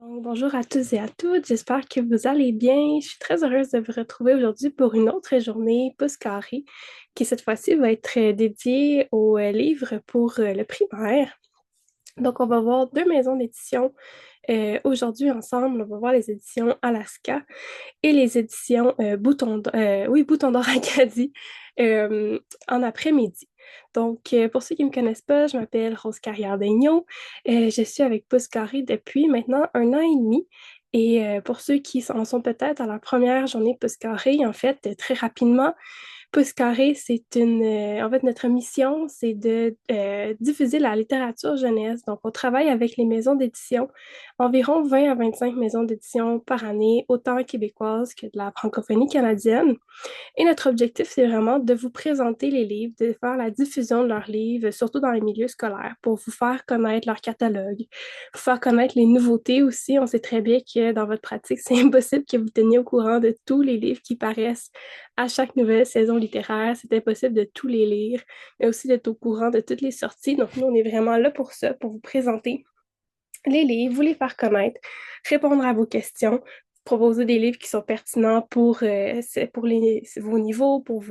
Donc, bonjour à tous et à toutes, j'espère que vous allez bien. Je suis très heureuse de vous retrouver aujourd'hui pour une autre journée Pouce Carré, qui cette fois-ci va être dédiée aux livres pour le primaire. Donc, on va voir deux maisons d'édition aujourd'hui ensemble. On va voir les éditions Alaska et les éditions Bouton d'Or Acadie euh, en après-midi. Donc, pour ceux qui ne me connaissent pas, je m'appelle Rose Carrière-Daigneault. Je suis avec Pouce Carré depuis maintenant 1 an et demi. Et pour ceux qui en sont peut-être à leur première journée Pouce Carré, en fait, très rapidement, Pouce Carré, en fait, notre mission, c'est de diffuser la littérature jeunesse. Donc, on travaille avec les maisons d'édition, environ 20 à 25 maisons d'édition par année, autant québécoises que de la francophonie canadienne. Et notre objectif, c'est vraiment de vous présenter les livres, de faire la diffusion de leurs livres, surtout dans les milieux scolaires, pour vous faire connaître leur catalogue, vous faire connaître les nouveautés aussi. On sait très bien que dans votre pratique, c'est impossible que vous teniez au courant de tous les livres qui paraissent à chaque nouvelle saison littéraire. C'est impossible de tous les lire, mais aussi d'être au courant de toutes les sorties. Donc, nous, on est vraiment là pour ça, pour vous présenter les livres, vous les faire connaître, répondre à vos questions, proposer des livres qui sont pertinents pour vos niveaux, pour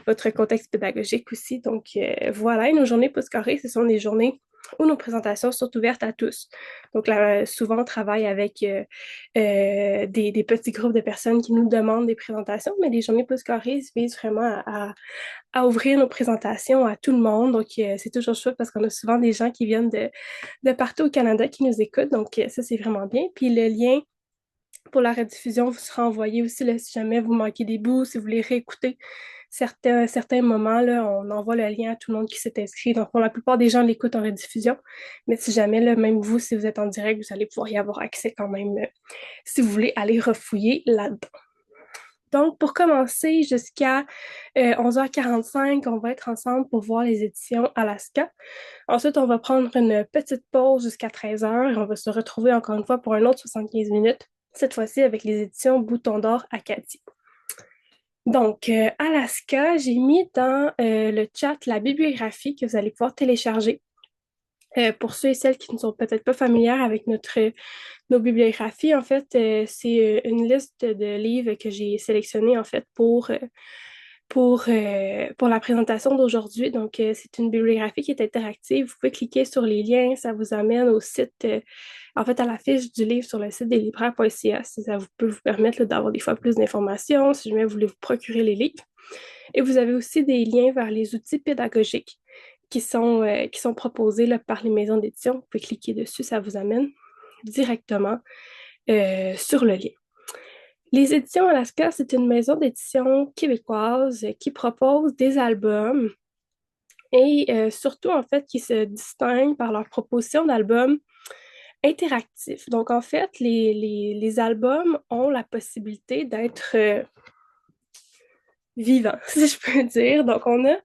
votre contexte pédagogique aussi. Donc, voilà, et nos journées pouces carrés, ce sont des journées où nos présentations sont ouvertes à tous. Donc, là, souvent, on travaille avec des petits groupes de personnes qui nous demandent des présentations, mais les journées pouces carrés visent vraiment à ouvrir nos présentations à tout le monde. Donc, c'est toujours chouette parce qu'on a souvent des gens qui viennent de partout au Canada qui nous écoutent. Donc, ça, c'est vraiment bien. Puis, le lien pour la rediffusion vous sera envoyé aussi là, si jamais vous manquez des bouts, si vous voulez réécouter certains moments, là, on envoie le lien à tout le monde qui s'est inscrit. Donc, pour la plupart des gens l'écoutent en rediffusion. Mais si jamais, là, même vous, si vous êtes en direct, vous allez pouvoir y avoir accès quand même si vous voulez aller refouiller là-dedans. Donc, pour commencer, jusqu'à 11h45, on va être ensemble pour voir les éditions Alaska. Ensuite, on va prendre une petite pause jusqu'à 13h et on va se retrouver encore une fois pour un autre 75 minutes, cette fois-ci avec les éditions Bouton d'Or Acadie. Donc, Alaska, j'ai mis dans le chat la bibliographie que vous allez pouvoir télécharger. Pour ceux et celles qui ne sont peut-être pas familières avec nos bibliographies, en fait, c'est une liste de livres que j'ai sélectionnés en fait pour la présentation d'aujourd'hui. Donc, c'est une bibliographie qui est interactive. Vous pouvez cliquer sur les liens, ça vous amène au site, en fait, à la fiche du livre sur le site des libraires.ca. Ça peut vous permettre d'avoir des fois plus d'informations si jamais vous voulez vous procurer les livres. Et vous avez aussi des liens vers les outils pédagogiques qui sont proposés là, par les maisons d'édition. Vous pouvez cliquer dessus, ça vous amène directement sur le lien. Les éditions Alaska, c'est une maison d'édition québécoise qui propose des albums et surtout, en fait, qui se distingue par leur proposition d'albums interactifs. Donc, en fait, les albums ont la possibilité d'être vivants, si je peux dire. Donc, on a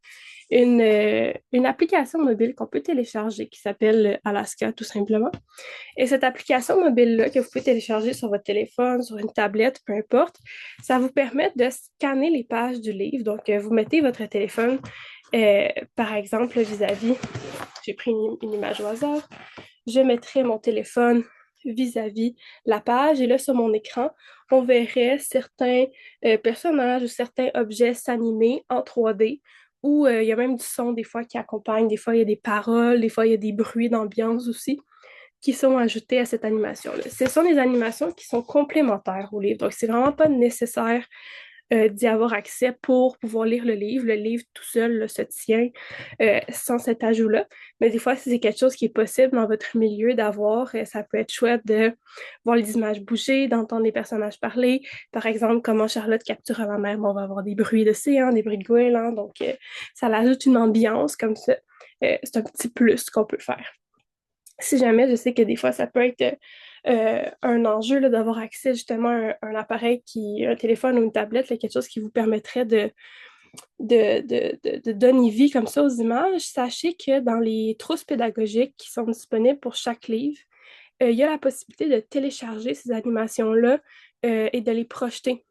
une application mobile qu'on peut télécharger qui s'appelle Alaska, tout simplement. Et cette application mobile-là que vous pouvez télécharger sur votre téléphone, sur une tablette, peu importe, ça vous permet de scanner les pages du livre. Donc, vous mettez votre téléphone, par exemple, vis-à-vis, j'ai pris une image au hasard, je mettrai mon téléphone vis-à-vis la page et là, sur mon écran, on verrait certains personnages ou certains objets s'animer en 3D ou il y a même du son des fois qui accompagne, des fois il y a des paroles, des fois il y a des bruits d'ambiance aussi qui sont ajoutés à cette animation-là. Ce sont des animations qui sont complémentaires au livre. Donc, c'est vraiment pas nécessaire d'y avoir accès pour pouvoir lire le livre. Le livre tout seul là, se tient sans cet ajout-là. Mais des fois, si c'est quelque chose qui est possible dans votre milieu d'avoir, ça peut être chouette de voir les images bouger, d'entendre les personnages parler. Par exemple, comment Charlotte capture à la mer, on va avoir des bruits d'océan, des bruits de goéland. Donc, ça ajoute une ambiance comme ça. C'est un petit plus qu'on peut faire. Si jamais, je sais que des fois, ça peut être un enjeu là, d'avoir accès justement à un appareil un téléphone ou une tablette, là, quelque chose qui vous permettrait de donner vie comme ça aux images. Sachez que dans les trousses pédagogiques qui sont disponibles pour chaque livre, il y a la possibilité de télécharger ces animations-là et de les projeter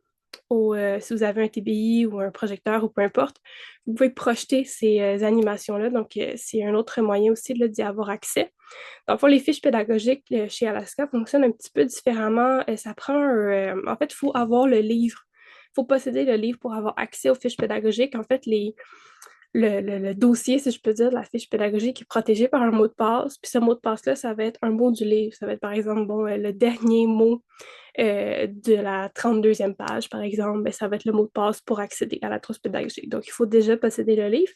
si vous avez un TBI ou un projecteur ou peu importe, vous pouvez projeter ces animations-là. Donc, c'est un autre moyen aussi là, d'y avoir accès. Dans le fond, les fiches pédagogiques chez Alaska fonctionnent un petit peu différemment. Ça prend en fait, il faut avoir le livre. Il faut posséder le livre pour avoir accès aux fiches pédagogiques. En fait, le dossier, si je peux dire, de la fiche pédagogique est protégé par un mot de passe. Puis ce mot de passe-là, ça va être un mot du livre. Ça va être, par exemple, bon, le dernier mot de la 32e page, par exemple. Ben, ça va être le mot de passe pour accéder à la trousse pédagogique. Donc, il faut déjà posséder le livre.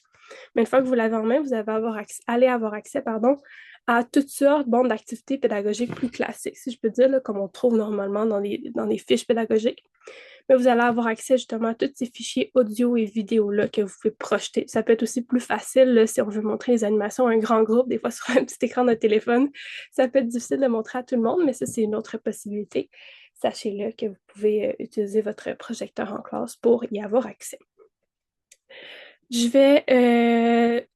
Mais une fois que vous l'avez en main, vous allez avoir accès pardon, à toutes sortes bon, d'activités pédagogiques plus classiques, si je peux dire, là, comme on trouve normalement dans les fiches pédagogiques. Mais vous allez avoir accès justement à tous ces fichiers audio et vidéo là, que vous pouvez projeter. Ça peut être aussi plus facile là, si on veut montrer les animations à un grand groupe, des fois sur un petit écran de téléphone. Ça peut être difficile de montrer à tout le monde, mais ça, c'est une autre possibilité. Sachez-le que vous pouvez utiliser votre projecteur en classe pour y avoir accès. Je vais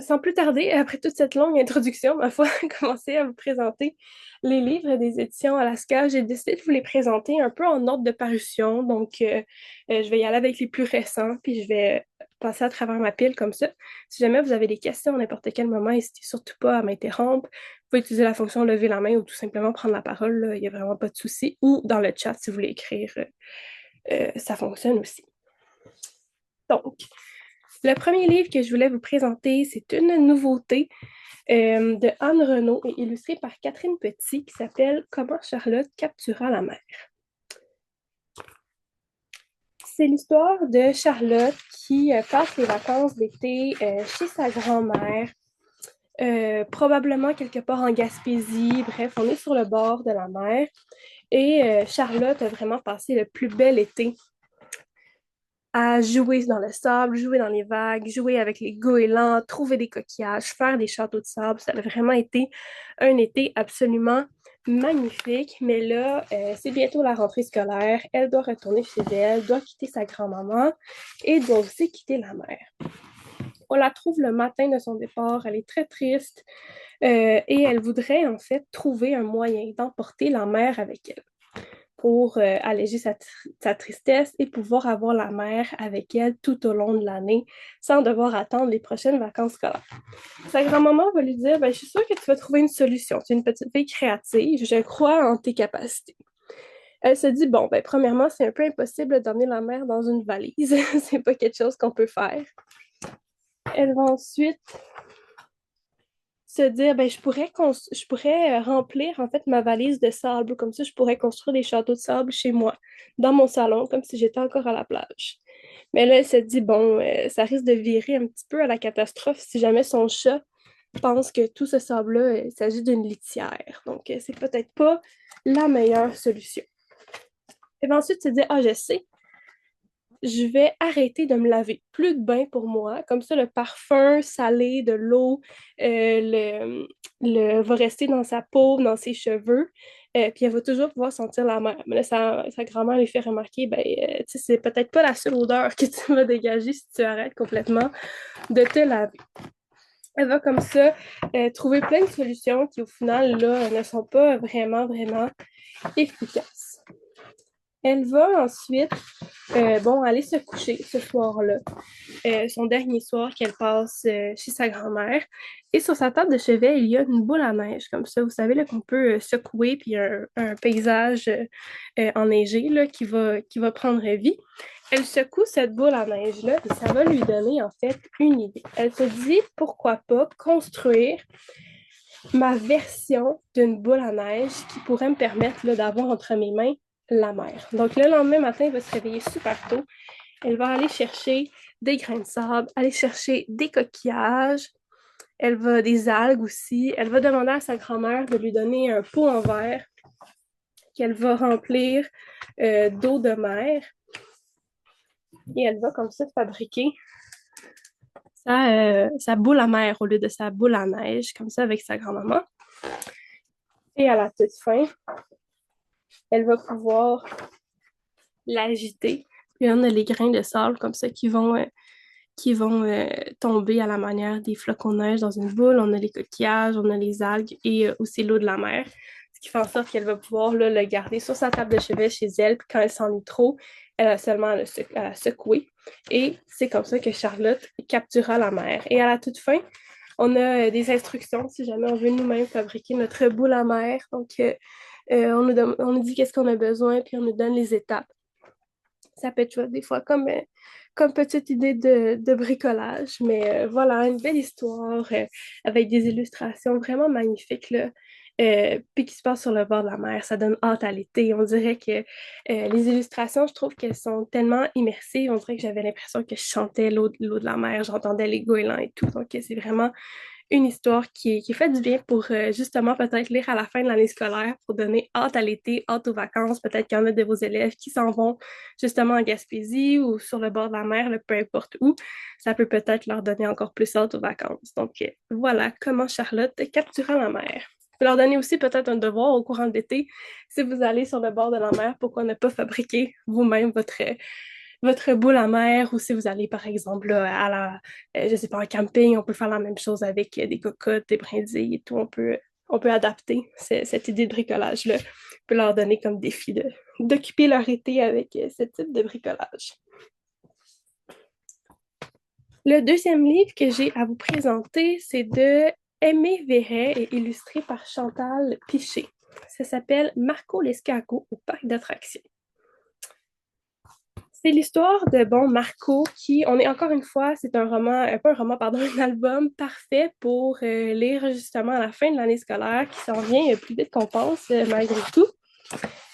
sans plus tarder, après toute cette longue introduction, ma foi, commencer à vous présenter les livres des éditions Alaska. J'ai décidé de vous les présenter un peu en ordre de parution. Donc, je vais y aller avec les plus récents, puis je vais passer à travers ma pile comme ça. Si jamais vous avez des questions à n'importe quel moment, n'hésitez surtout pas à m'interrompre. Vous pouvez utiliser la fonction lever la main ou tout simplement prendre la parole. Là. Il n'y a vraiment pas de souci. Ou dans le chat, si vous voulez écrire, ça fonctionne aussi. Donc, le premier livre que je voulais vous présenter, c'est une nouveauté de Anne Renaud et illustrée par Catherine Petit qui s'appelle Comment Charlotte captura la mer. C'est l'histoire de Charlotte qui passe les vacances d'été chez sa grand-mère, probablement quelque part en Gaspésie. Bref, on est sur le bord de la mer et Charlotte a vraiment passé le plus bel été à jouer dans le sable, jouer dans les vagues, jouer avec les goélands, trouver des coquillages, faire des châteaux de sable. Ça a vraiment été un été absolument magnifique. Mais là, c'est bientôt la rentrée scolaire. Elle doit retourner chez elle, doit quitter sa grand-maman et doit aussi quitter la mer. On la trouve le matin de son départ. Elle est très triste et elle voudrait en fait trouver un moyen d'emporter la mer avec elle pour alléger sa tristesse et pouvoir avoir la mer avec elle tout au long de l'année sans devoir attendre les prochaines vacances scolaires. Sa grand-maman va lui dire ben, je suis sûre que tu vas trouver une solution. Tu es une petite fille créative, je crois en tes capacités. Elle se dit bon, ben, premièrement, c'est un peu impossible d'emmener la mer dans une valise. C'est pas quelque chose qu'on peut faire. Elle va ensuite se dire ben, je pourrais remplir en fait ma valise de sable. Comme ça, je pourrais construire des châteaux de sable chez moi, dans mon salon, comme si j'étais encore à la plage. Mais là, elle se dit bon, ça risque de virer un petit peu à la catastrophe si jamais son chat pense que tout ce sable-là, il s'agit d'une litière. Donc, c'est peut-être pas la meilleure solution. Et bien ensuite, se dit ah, je sais, je vais arrêter de me laver. Plus de bain pour moi. Comme ça, le parfum salé de l'eau va rester dans sa peau, dans ses cheveux. Puis elle va toujours pouvoir sentir la mer. Mais là, sa grand-mère lui fait remarquer, ben, tu sais, c'est peut-être pas la seule odeur que tu vas dégager si tu arrêtes complètement de te laver. Elle va comme ça trouver plein de solutions qui, au final, là, ne sont pas vraiment efficaces. Elle va ensuite aller se coucher ce soir-là, son dernier soir qu'elle passe chez sa grand-mère. Et sur sa table de chevet, il y a une boule à neige, comme ça. Vous savez là, qu'on peut secouer, puis un paysage enneigé là, qui va prendre vie. Elle secoue cette boule à neige-là et ça va lui donner en fait une idée. Elle se dit pourquoi pas construire ma version d'une boule à neige qui pourrait me permettre là, d'avoir entre mes mains la mer. Donc, le lendemain matin, elle va se réveiller super tôt. Elle va aller chercher des grains de sable, aller chercher des coquillages, des algues aussi. Elle va demander à sa grand-mère de lui donner un pot en verre qu'elle va remplir d'eau de mer. Et elle va comme ça fabriquer sa boule à mer au lieu de sa boule à neige, comme ça avec sa grand-maman. Et à la toute fin, elle va pouvoir l'agiter. Puis on a les grains de sable comme ça qui vont tomber à la manière des flocons de neige dans une boule. On a les coquillages, on a les algues et aussi l'eau de la mer. ce qui fait en sorte qu'elle va pouvoir là, le garder sur sa table de chevet chez elle, puis quand elle s'ennuie trop, elle a seulement à secouer. Et c'est comme ça que Charlotte captura la mère. Et à la toute fin, on a des instructions si jamais on veut nous-mêmes fabriquer notre boule à mer. Donc, on nous dit qu'est-ce qu'on a besoin, puis on nous donne les étapes. Ça peut être des fois comme petite idée de bricolage, mais voilà, une belle histoire avec des illustrations vraiment magnifiques, là. Puis qui se passe sur le bord de la mer, ça donne hâte à l'été. On dirait que les illustrations, je trouve qu'elles sont tellement immersives. On dirait que j'avais l'impression que je chantais l'eau de la mer, j'entendais les goélands et tout. Donc, c'est vraiment une histoire qui fait du bien pour justement peut-être lire à la fin de l'année scolaire pour donner hâte à l'été, hâte aux vacances. Peut-être qu'il y en a de vos élèves qui s'en vont justement en Gaspésie ou sur le bord de la mer, là, peu importe où. Ça peut peut-être leur donner encore plus hâte aux vacances. Donc voilà comment Charlotte captura la mer. Je peux leur donner aussi peut-être un devoir au courant de l'été. Si vous allez sur le bord de la mer, pourquoi ne pas fabriquer vous-même votre boule à mer ou si vous allez, par exemple, là, je sais pas, en camping, on peut faire la même chose avec des cocottes, des brindilles et tout. On peut adapter cette idée de bricolage-là. On peut leur donner comme défi d'occuper leur été avec ce type de bricolage. Le deuxième livre que j'ai à vous présenter, c'est de Aimé Verret et illustré par Chantal Piché. Ça s'appelle Marco l'escargot au parc d'attractions. C'est l'histoire de Marco qui, on est encore une fois, c'est un roman, pas un roman, pardon, un album parfait pour lire justement à la fin de l'année scolaire qui s'en vient plus vite qu'on pense malgré tout.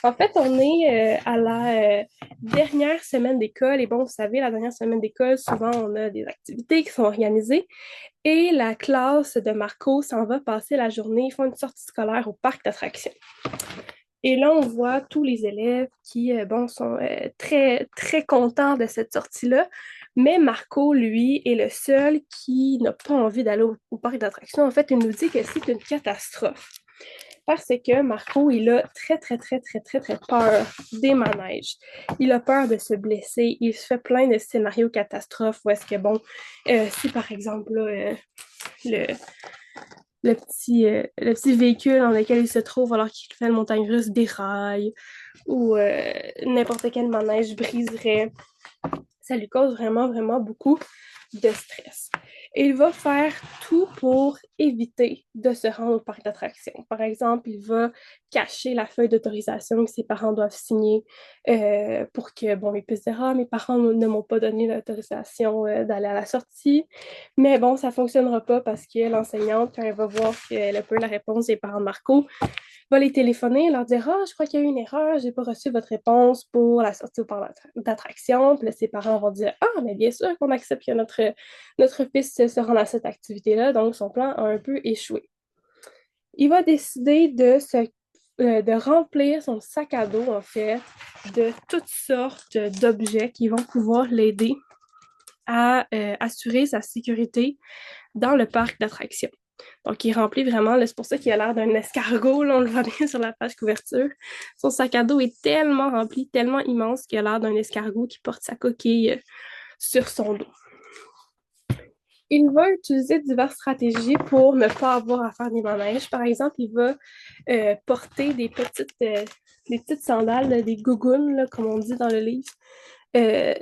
En fait, on est à la dernière semaine d'école et vous savez, la dernière semaine d'école, souvent on a des activités qui sont organisées et la classe de Marco s'en va passer la journée, ils font une sortie scolaire au parc d'attractions. Et là, on voit tous les élèves qui, sont très, très contents de cette sortie-là. Mais Marco, lui, est le seul qui n'a pas envie d'aller au parc d'attractions. En fait, il nous dit que c'est une catastrophe. Parce que Marco, il a très, très, très, très, très, très peur des manèges. Il a peur de se blesser. Il se fait plein de scénarios catastrophes où est-ce que, si par exemple, là, le, le petit véhicule dans lequel il se trouve alors qu'il fait le montagne russe déraille ou n'importe quel manège briserait. Ça lui cause vraiment, vraiment beaucoup de stress. Et il va faire tout pour éviter de se rendre au parc d'attractions. Par exemple, il va cacher la feuille d'autorisation que ses parents doivent signer pour que, ils puissent dire « Ah, mes parents ne m'ont pas donné l'autorisation d'aller à la sortie. » Mais ça ne fonctionnera pas parce que l'enseignante, quand elle va voir qu'elle a peu la réponse des parents de Marco, va les téléphoner et leur dire « Ah, je crois qu'il y a eu une erreur, j'ai pas reçu votre réponse pour la sortie au parc d'attraction. » Puis là, ses parents vont dire « Ah, mais bien sûr qu'on accepte que notre fils se rende à cette activité-là. » Donc, son plan a un peu échoué. Il va décider de remplir son sac à dos, en fait, de toutes sortes d'objets qui vont pouvoir l'aider à assurer sa sécurité dans le parc d'attractions. Donc, il remplit vraiment, c'est pour ça qu'il a l'air d'un escargot, là, on le voit bien sur la page couverture. Son sac à dos est tellement rempli, tellement immense qu'il a l'air d'un escargot qui porte sa coquille sur son dos. Il va utiliser diverses stratégies pour ne pas avoir à faire des manèges. Par exemple, il va porter des petites sandales, là, des gougounes, là, comme on dit dans le livre,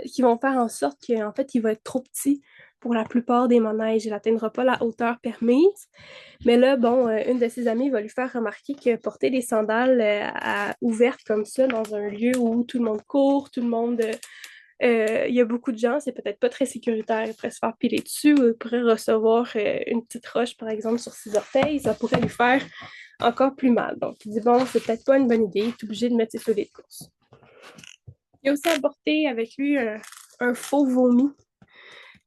qui vont faire en sorte qu'en fait, il va être trop petit pour la plupart des manèges. Il n'atteindra pas la hauteur permise. Mais là, une de ses amies va lui faire remarquer que porter des sandales ouvertes comme ça dans un lieu où tout le monde court, il y a beaucoup de gens, c'est peut-être pas très sécuritaire. Il pourrait se faire piler dessus, il pourrait recevoir une petite roche, par exemple, sur ses orteils. Ça pourrait lui faire encore plus mal. Donc, il dit, c'est peut-être pas une bonne idée. Il est obligé de mettre ses souliers de course. Il a aussi apporté avec lui un faux vomi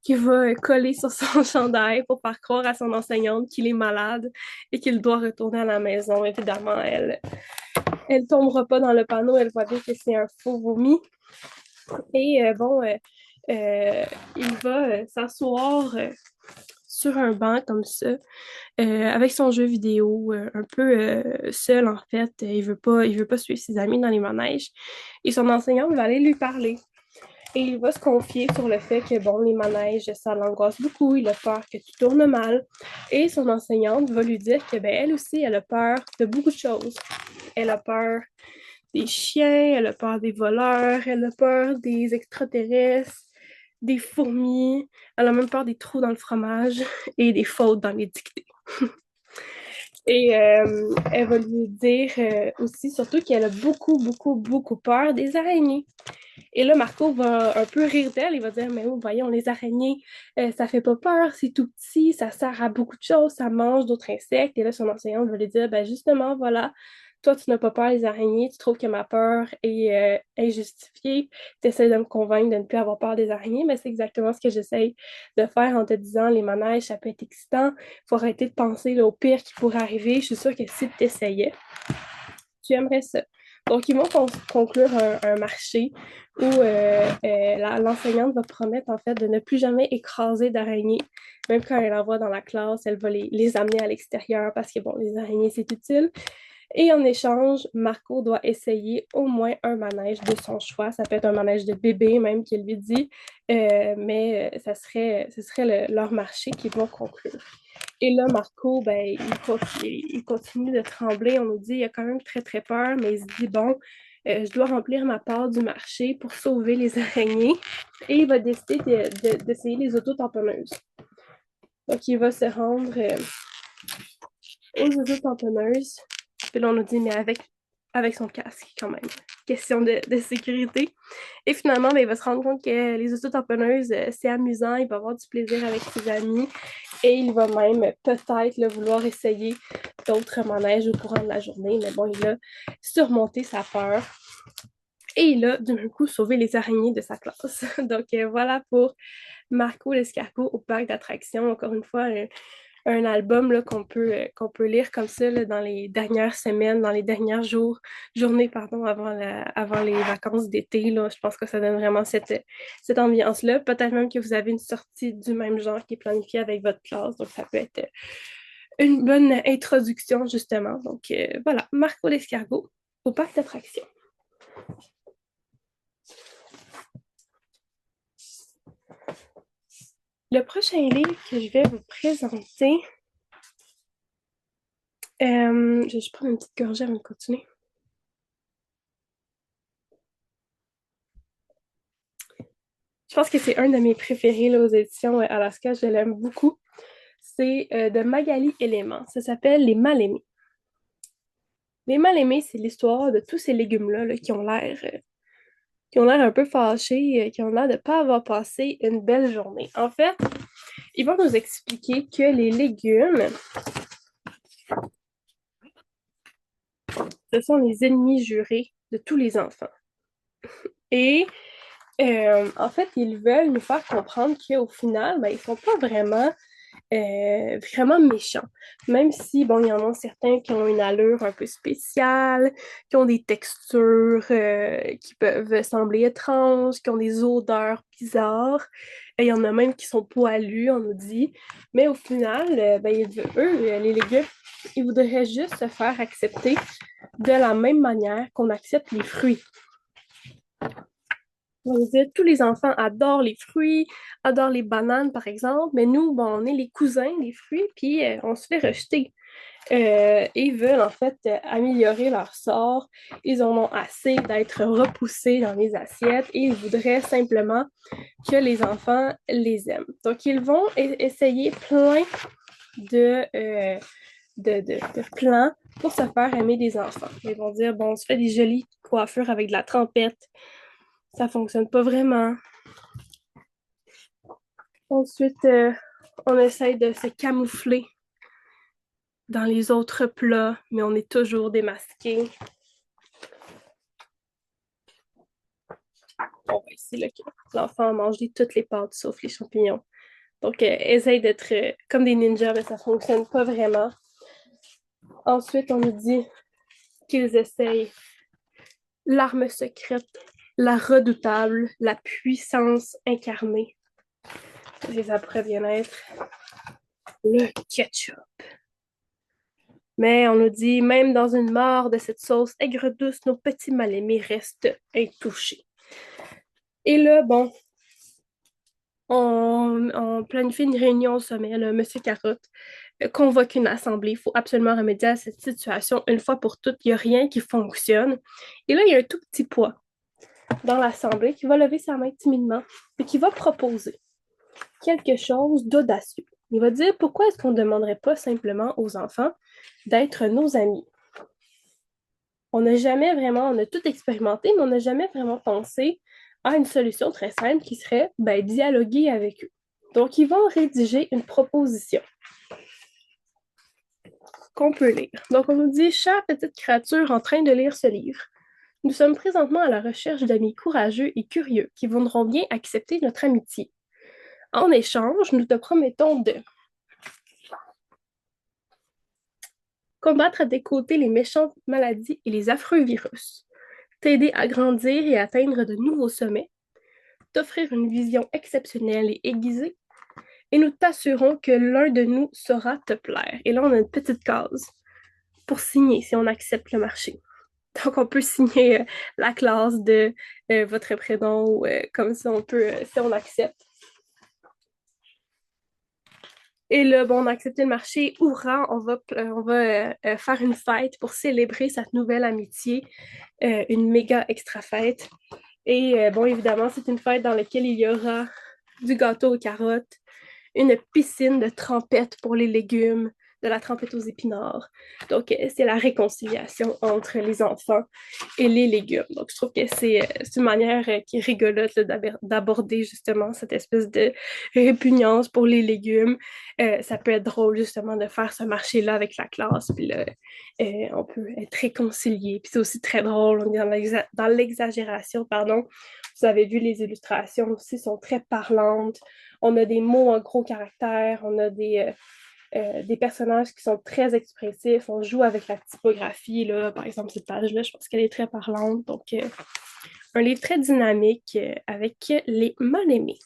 qui va coller sur son chandail pour faire croire à son enseignante qu'il est malade et qu'il doit retourner à la maison. Évidemment, elle tombera pas dans le panneau, elle voit bien que c'est un faux vomi. Et il va s'asseoir sur un banc comme ça, avec son jeu vidéo, un peu seul en fait. Il veut pas suivre ses amis dans les manèges. Et son enseignante va aller lui parler. Et il va se confier sur le fait que, bon, les manèges, ça l'angoisse beaucoup, il a peur que tout tourne mal. Et son enseignante va lui dire que, ben, elle aussi, elle a peur de beaucoup de choses. Elle a peur des chiens, elle a peur des voleurs, elle a peur des extraterrestres, des fourmis, elle a même peur des trous dans le fromage et des fautes dans les dictées. Et elle va lui dire aussi, surtout qu'elle a beaucoup, beaucoup, beaucoup peur des araignées. Et là, Marco va un peu rire d'elle. Il va dire, mais oh, voyons, les araignées, ça fait pas peur, c'est tout petit, ça sert à beaucoup de choses, ça mange d'autres insectes. Et là, son enseignante va lui dire, ben justement, voilà, toi, tu n'as pas peur des araignées, tu trouves que ma peur est injustifiée, tu essaies de me convaincre de ne plus avoir peur des araignées, mais c'est exactement ce que j'essaye de faire en te disant, les manèges, ça peut être excitant, il faut arrêter de penser là, au pire qui pourrait arriver. Je suis sûre que si tu essayais, tu aimerais ça. Donc, ils vont conclure un marché où l'enseignante va promettre en fait de ne plus jamais écraser d'araignées. Même quand elle en voit dans la classe, elle va les amener à l'extérieur parce que bon, les araignées, c'est utile. Et en échange, Marco doit essayer au moins un manège de son choix. Ça peut être un manège de bébé même qu'il lui dit, mais ce serait leur marché qu'ils vont conclure. Et là, Marco, ben, il continue de trembler. On nous dit qu'il a quand même très, très peur, mais il se dit, bon, je dois remplir ma part du marché pour sauver les araignées. Et il va décider d'essayer les autotamponneuses. Donc, il va se rendre aux autotamponneuses. Puis là, on nous dit, mais avec son casque, quand même. Question de sécurité. Et finalement, ben, il va se rendre compte que les autotamponneuses, c'est amusant, il va avoir du plaisir avec ses amis et il va même peut-être là, vouloir essayer d'autres manèges au courant de la journée. Mais bon, il a surmonté sa peur et il a d'un coup sauvé les araignées de sa classe. Donc voilà pour Marco l'escargot au parc d'attractions. Encore une fois, un album là, qu'on peut lire comme ça là, dans les dernières semaines, dans les derniers journées pardon, avant les vacances d'été. Là. Je pense que ça donne vraiment cette ambiance-là. Peut-être même que vous avez une sortie du même genre qui est planifiée avec votre classe. Donc, ça peut être une bonne introduction, justement. Donc, voilà, Marco l'escargot au parc d'attractions. Le prochain livre que je vais vous présenter, je vais juste prendre une petite gorgée avant de continuer. Je pense que c'est un de mes préférés là, aux éditions Alaska. Je l'aime beaucoup. C'est de Magali Elément. Ça s'appelle Les Mal-aimés. Les Mal-aimés, c'est l'histoire de tous ces légumes-là là, qui ont l'air un peu fâchés, qui ont l'air de ne pas avoir passé une belle journée. En fait, ils vont nous expliquer que les légumes, ce sont les ennemis jurés de tous les enfants. Et en fait, ils veulent nous faire comprendre qu'au final, ben, ils ne sont pas vraiment méchants. Même si, bon, il y en a certains qui ont une allure un peu spéciale, qui ont des textures qui peuvent sembler étranges, qui ont des odeurs bizarres. Et il y en a même qui sont poilus, on nous dit. Mais au final, ben, eux, les légumes, ils voudraient juste se faire accepter de la même manière qu'on accepte les fruits. On disait, tous les enfants adorent les fruits, adorent les bananes, par exemple, mais nous, bon, on est les cousins des fruits, puis on se fait rejeter. Ils veulent en fait améliorer leur sort. Ils en ont assez d'être repoussés dans les assiettes et ils voudraient simplement que les enfants les aiment. Donc, ils vont essayer plein de plans pour se faire aimer des enfants. Ils vont dire, bon, on se fait des jolies coiffures avec de la trempette. Ça fonctionne pas vraiment. Ensuite, on essaye de se camoufler dans les autres plats, mais on est toujours démasqué. Bon, ben, ici, là, l'enfant a mangé toutes les pâtes sauf les champignons. Donc, essaye d'être comme des ninjas, mais ça fonctionne pas vraiment. Ensuite, on nous dit qu'ils essayent l'arme secrète, la redoutable, la puissance incarnée. Et ça pourrait bien être le ketchup. Mais on nous dit, même dans une mare de cette sauce aigre-douce, nos petits mal-aimés restent intouchés. Et là, bon, on planifie une réunion au sommet, là, Monsieur Carotte convoque une assemblée. Il faut absolument remédier à cette situation une fois pour toutes. Il n'y a rien qui fonctionne. Et là, il y a un tout petit poids dans l'assemblée qui va lever sa main timidement et qui va proposer quelque chose d'audacieux. Il va dire pourquoi est-ce qu'on ne demanderait pas simplement aux enfants d'être nos amis? On n'a jamais vraiment, on a tout expérimenté, mais on n'a jamais vraiment pensé à une solution très simple qui serait dialoguer avec eux. Donc, ils vont rédiger une proposition qu'on peut lire. Donc, on nous dit, chère petite créature en train de lire ce livre, nous sommes présentement à la recherche d'amis courageux et curieux qui voudront bien accepter notre amitié. En échange, nous te promettons de combattre à tes côtés les méchantes maladies et les affreux virus, t'aider à grandir et à atteindre de nouveaux sommets, t'offrir une vision exceptionnelle et aiguisée, et nous t'assurons que l'un de nous saura te plaire. Et là, on a une petite case pour signer si on accepte le marché. Donc, on peut signer la classe de votre prénom ou comme ça, on peut, si on accepte. Et là, bon, on a accepté le marché. Hurrah, on va faire une fête pour célébrer cette nouvelle amitié, une méga extra fête. Et bon, évidemment, c'est une fête dans laquelle il y aura du gâteau aux carottes, une piscine de trempettes pour les légumes, de la trempette aux épinards. Donc, c'est la réconciliation entre les enfants et les légumes. Donc, je trouve que c'est une manière qui est rigolote là, d'aborder justement cette espèce de répugnance pour les légumes. Ça peut être drôle justement de faire ce marché-là avec la classe, puis là, on peut être réconcilié. Puis c'est aussi très drôle, on est dans l'exagération, pardon. Vous avez vu les illustrations aussi, sont très parlantes. On a des mots en gros caractères, on a des personnages qui sont très expressifs, on joue avec la typographie, là. Par exemple, cette page-là, je pense qu'elle est très parlante. Donc, un livre très dynamique avec les mal-aimés.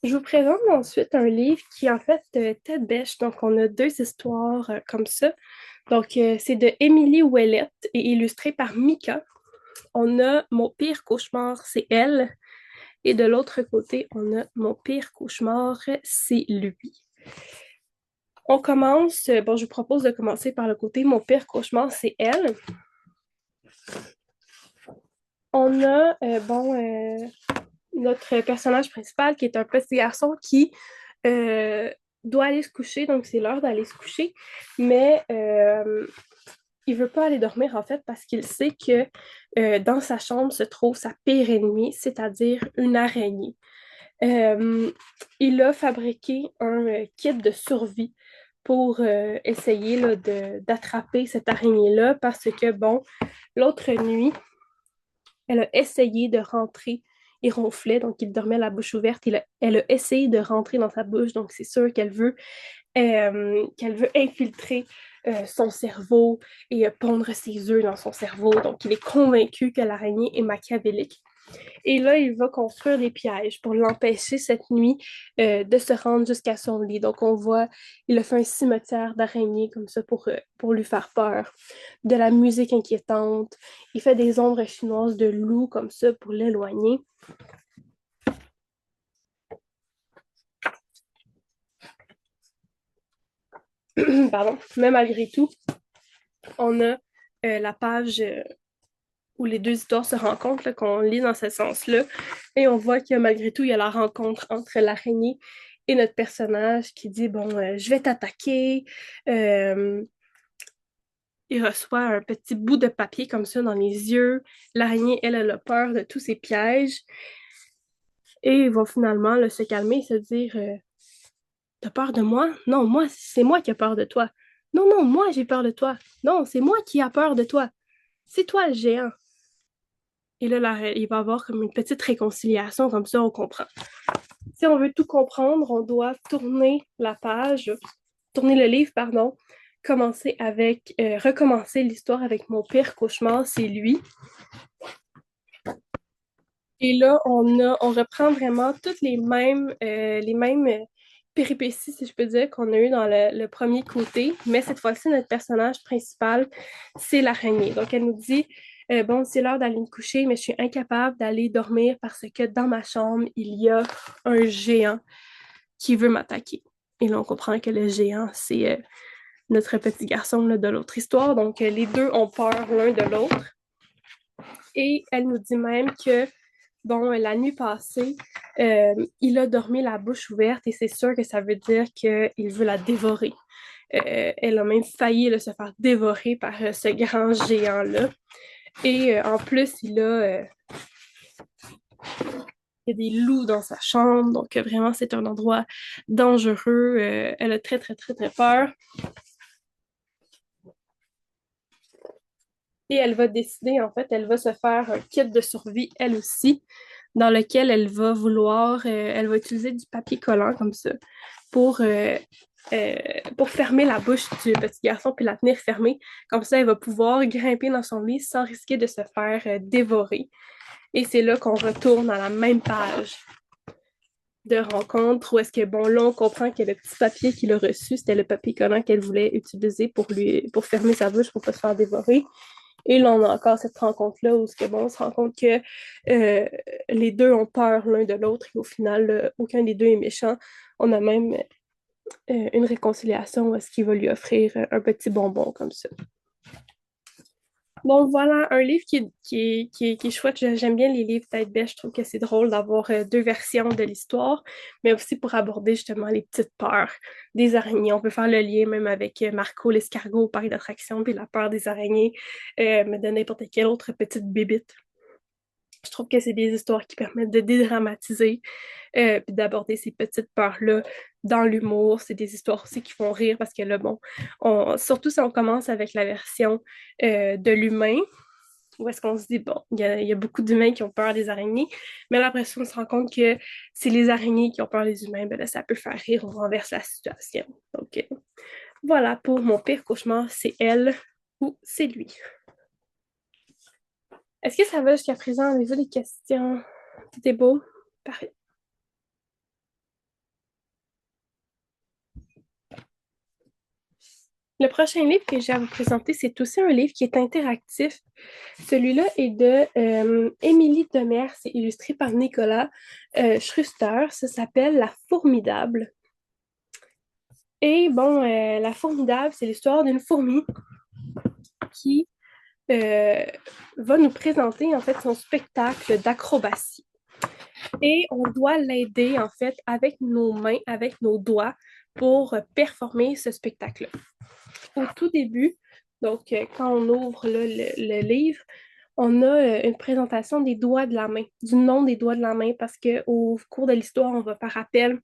Je vous présente ensuite un livre qui est en fait tête bêche. Donc, on a deux histoires comme ça. Donc, c'est de Émilie Ouellette et illustré par Mika. On a Mon pire cauchemar, c'est elle. Et de l'autre côté, on a Mon pire cauchemar, c'est lui. On commence, bon, je vous propose de commencer par le côté Mon pire cauchemar, c'est elle. On a, notre personnage principal qui est un petit garçon qui doit aller se coucher, donc c'est l'heure d'aller se coucher, mais il veut pas aller dormir en fait parce qu'il sait que dans sa chambre se trouve sa pire ennemie, c'est-à-dire une araignée. Il a fabriqué un kit de survie pour essayer là, d'attraper cette araignée-là parce que, bon, l'autre nuit, elle a essayé de rentrer. Il ronflait, donc il dormait la bouche ouverte. Elle a essayé de rentrer dans sa bouche, donc c'est sûr qu'elle veut infiltrer son cerveau et pondre ses œufs dans son cerveau. Donc il est convaincu que l'araignée est machiavélique. Et là, il va construire des pièges pour l'empêcher cette nuit de se rendre jusqu'à son lit. Donc, on voit, il a fait un cimetière d'araignées comme ça pour lui faire peur. De la musique inquiétante. Il fait des ombres chinoises de loup comme ça pour l'éloigner. Pardon. Mais malgré tout, on a la page où les deux histoires se rencontrent, là, qu'on lit dans ce sens-là. Et on voit que malgré tout, il y a la rencontre entre l'araignée et notre personnage qui dit, bon, je vais t'attaquer. Euh, il reçoit un petit bout de papier comme ça dans les yeux. L'araignée, elle a peur de tous ces pièges. Et il va finalement là, se calmer et se dire, t'as peur de moi? Non, moi, c'est moi qui ai peur de toi. Non, non, moi, j'ai peur de toi. Non, c'est moi qui ai peur de toi. C'est toi le géant. Et là, il va y avoir comme une petite réconciliation, comme ça, on comprend. Si on veut tout comprendre, on doit tourner la page, tourner le livre, pardon, recommencer l'histoire avec Mon pire cauchemar, c'est lui. Et là, on reprend vraiment toutes les mêmes péripéties, si je peux dire, qu'on a eu dans le premier côté. Mais cette fois-ci, notre personnage principal, c'est l'araignée. Donc, elle nous dit, bon, c'est l'heure d'aller me coucher, mais je suis incapable d'aller dormir parce que dans ma chambre, il y a un géant qui veut m'attaquer. Et là, on comprend que le géant, c'est notre petit garçon là, de l'autre histoire. Donc, les deux ont peur l'un de l'autre. Et elle nous dit même que, bon, la nuit passée, il a dormi la bouche ouverte et c'est sûr que ça veut dire qu'il veut la dévorer. Elle a même failli là, se faire dévorer par ce grand géant-là. Et en plus, il y a des loups dans sa chambre, donc vraiment, c'est un endroit dangereux. Elle a très, très, très, très peur. Et elle va décider, en fait, elle va se faire un kit de survie, elle aussi, dans lequel elle va vouloir, elle va utiliser du papier collant comme ça pour, euh, euh, pour fermer la bouche du petit garçon puis la tenir fermée. Comme ça, elle va pouvoir grimper dans son lit sans risquer de se faire dévorer. Et c'est là qu'on retourne à la même page de rencontre où est-ce que, bon, là, on comprend que le petit papier qu'il a reçu, c'était le papier collant qu'elle voulait utiliser pour fermer sa bouche pour ne pas se faire dévorer. Et là, on a encore cette rencontre-là où bon, on se rend compte que euh, les deux ont peur l'un de l'autre et au final, aucun des deux est méchant. On a même une réconciliation où est-ce qu'il va lui offrir un petit bonbon comme ça. Donc voilà, un livre qui est chouette. J'aime bien les livres tête bêche. Je trouve que c'est drôle d'avoir deux versions de l'histoire, mais aussi pour aborder justement les petites peurs des araignées. On peut faire le lien même avec Marco l'escargot au parc d'attractions, puis la peur des araignées, mais de n'importe quelle autre petite bébite. Je trouve que c'est des histoires qui permettent de dédramatiser puis d'aborder ces petites peurs-là dans l'humour. C'est des histoires aussi qui font rire parce que là, bon, surtout si on commence avec la version de l'humain, où est-ce qu'on se dit, bon, il y a beaucoup d'humains qui ont peur des araignées, mais là, après ça, on se rend compte que c'est les araignées qui ont peur des humains, ben là, ça peut faire rire, on renverse la situation. Donc, voilà, pour mon pire cauchemar, c'est elle ou c'est lui. Est-ce que ça va jusqu'à présent? Avez-vous des questions? C'était beau? Parfait. Le prochain livre que j'ai à vous présenter, c'est aussi un livre qui est interactif. Celui-là est de Émilie Demers, c'est illustré par Nicolas Schruster. Ça s'appelle La Formidable. Et bon, La Formidable, c'est l'histoire d'une fourmi qui euh, va nous présenter en fait son spectacle d'acrobatie. Et on doit l'aider en fait avec nos mains, avec nos doigts pour performer ce spectacle-là. Au tout début, donc quand on ouvre là, le livre, on a une présentation des doigts de la main, du nom des doigts de la main, parce qu'au cours de l'histoire, on va faire appel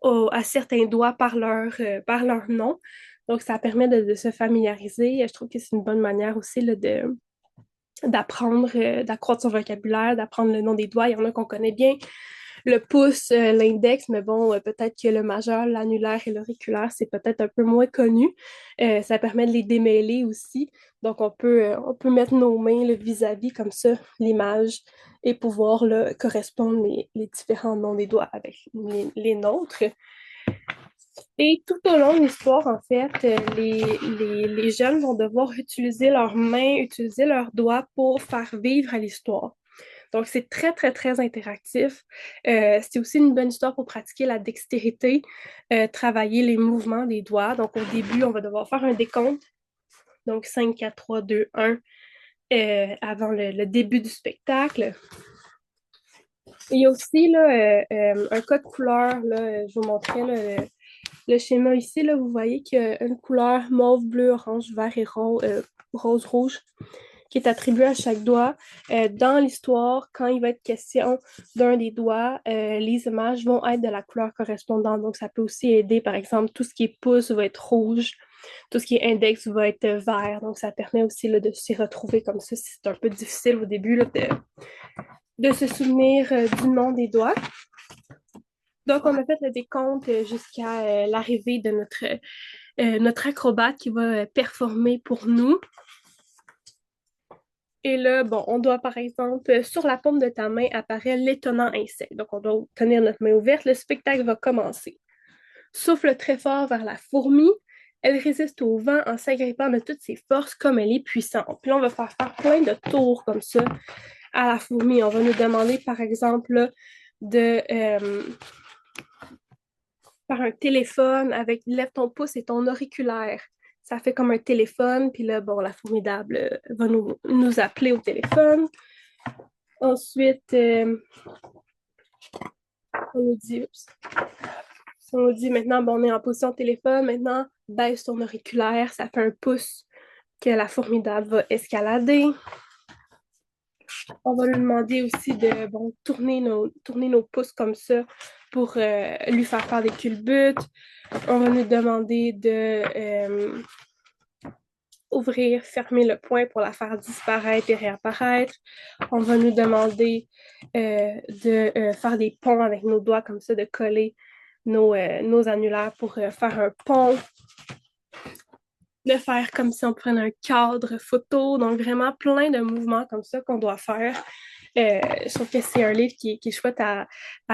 à certains doigts par leur nom. Donc, ça permet de se familiariser. Je trouve que c'est une bonne manière aussi là, d'apprendre, d'accroître son vocabulaire, d'apprendre le nom des doigts. Il y en a qu'on connaît bien, le pouce, l'index, mais bon, peut-être que le majeur, l'annulaire et l'auriculaire, c'est peut-être un peu moins connu. Ça permet de les démêler aussi. Donc, on peut mettre nos mains vis-à-vis comme ça, l'image, et pouvoir là, correspondre les différents noms des doigts avec les nôtres. Et tout au long de l'histoire, en fait, les jeunes vont devoir utiliser leurs mains, utiliser leurs doigts pour faire vivre à l'histoire. Donc, c'est très, très, très interactif. C'est aussi une bonne histoire pour pratiquer la dextérité, travailler les mouvements des doigts. Donc, au début, on va devoir faire un décompte. Donc, 5, 4, 3, 2, 1, avant le début du spectacle. Il y a aussi là, un code couleur. Là, je vous montrais là, le schéma ici. Là, vous voyez qu'il y a une couleur mauve, bleu, orange, vert et rose, rouge qui est attribué à chaque doigt. Dans l'histoire, quand il va être question d'un des doigts, les images vont être de la couleur correspondante. Donc, ça peut aussi aider, par exemple, tout ce qui est pouce va être rouge, tout ce qui est index va être vert. Donc, ça permet aussi là, de s'y retrouver comme ça. C'est un peu difficile au début là, de se souvenir du nom des doigts. Donc, on a fait le décompte jusqu'à l'arrivée de notre acrobate qui va performer pour nous. Et là, bon, on doit, par exemple, sur la paume de ta main apparaît l'étonnant insecte. Donc, on doit tenir notre main ouverte. Le spectacle va commencer. souffle très fort vers la fourmi. Elle résiste au vent en s'agrippant de toutes ses forces comme elle est puissante. Puis là, on va faire plein de tours comme ça à la fourmi. On va nous demander, par exemple, de faire un téléphone avec lève ton pouce et ton auriculaire. Ça fait comme un téléphone, puis là, bon, la formidable va nous appeler au téléphone. Ensuite, on nous dit, oups, on nous dit maintenant, bon, on est en position téléphone, maintenant, baisse ton auriculaire, ça fait un pouce que la formidable va escalader. On va lui demander aussi de bon, tourner nos pouces comme ça pour lui faire des culbutes. On va nous demander de ouvrir, fermer le poing pour la faire disparaître et réapparaître. On va nous demander de faire des ponts avec nos doigts comme ça, de coller nos annulaires pour faire un pont, de faire comme si on prenait un cadre photo, donc vraiment plein de mouvements comme ça qu'on doit faire. Je trouve que c'est un livre qui est chouette à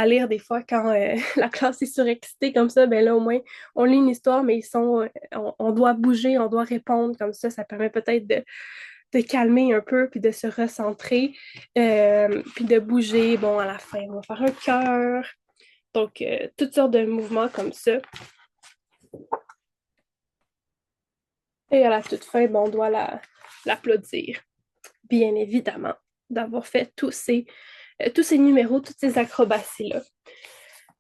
lire des fois quand la classe est surexcitée comme ça, ben là au moins on lit une histoire, mais on doit bouger, on doit répondre comme ça permet peut-être de calmer un peu, puis de se recentrer, puis de bouger, bon à la fin on va faire un cœur, donc toutes sortes de mouvements comme ça. Et à la toute fin, bon, on doit l'applaudir, bien évidemment, d'avoir fait tous ces numéros, toutes ces acrobaties-là.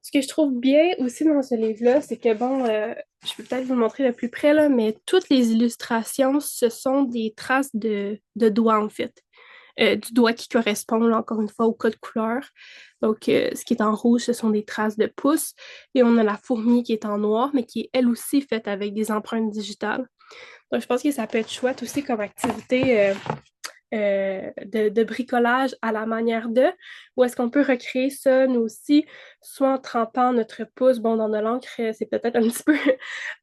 Ce que je trouve bien aussi dans ce livre-là, c'est que, bon, je peux peut-être vous le montrer de plus près, là, mais toutes les illustrations, ce sont des traces de doigts, en fait. Du doigt qui correspond, là, encore une fois, au code couleur. Donc, ce qui est en rouge, ce sont des traces de pouces. Et on a la fourmi qui est en noir, mais qui est elle aussi faite avec des empreintes digitales. Donc, je pense que ça peut être chouette aussi comme activité de bricolage à la manière de, ou est-ce qu'on peut recréer ça, nous aussi, soit en trempant notre pouce, bon, dans de l'encre, c'est peut-être un petit peu,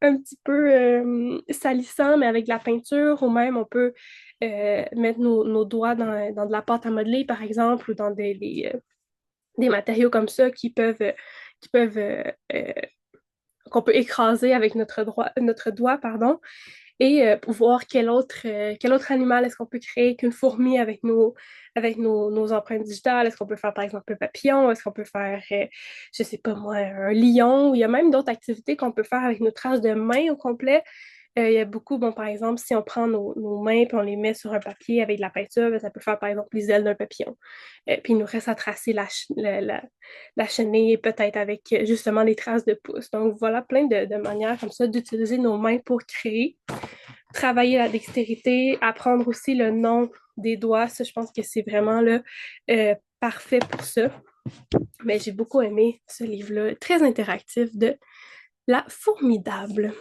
un petit peu salissant, mais avec de la peinture, ou même on peut mettre nos doigts dans de la pâte à modeler, par exemple, ou dans des matériaux comme ça qui peuvent qu'on peut écraser avec notre doigt, pardon, et pour voir quel autre animal est-ce qu'on peut créer qu'une fourmi avec nos empreintes digitales. Est-ce qu'on peut faire, par exemple, un papillon? Est-ce qu'on peut faire, je sais pas moi, un lion? Il y a même d'autres activités qu'on peut faire avec nos traces de main au complet. Il y a beaucoup, bon, par exemple, si on prend nos mains et on les met sur un papier avec de la peinture, ben, ça peut faire, par exemple, les ailes d'un papillon. Puis il nous reste à tracer la chenille, peut-être avec justement les traces de pouce. Donc voilà, plein de manières comme ça d'utiliser nos mains pour créer, travailler la dextérité, apprendre aussi le nom des doigts. Ça, je pense que c'est vraiment là, parfait pour ça. Mais j'ai beaucoup aimé ce livre-là, très interactif de La Formidable.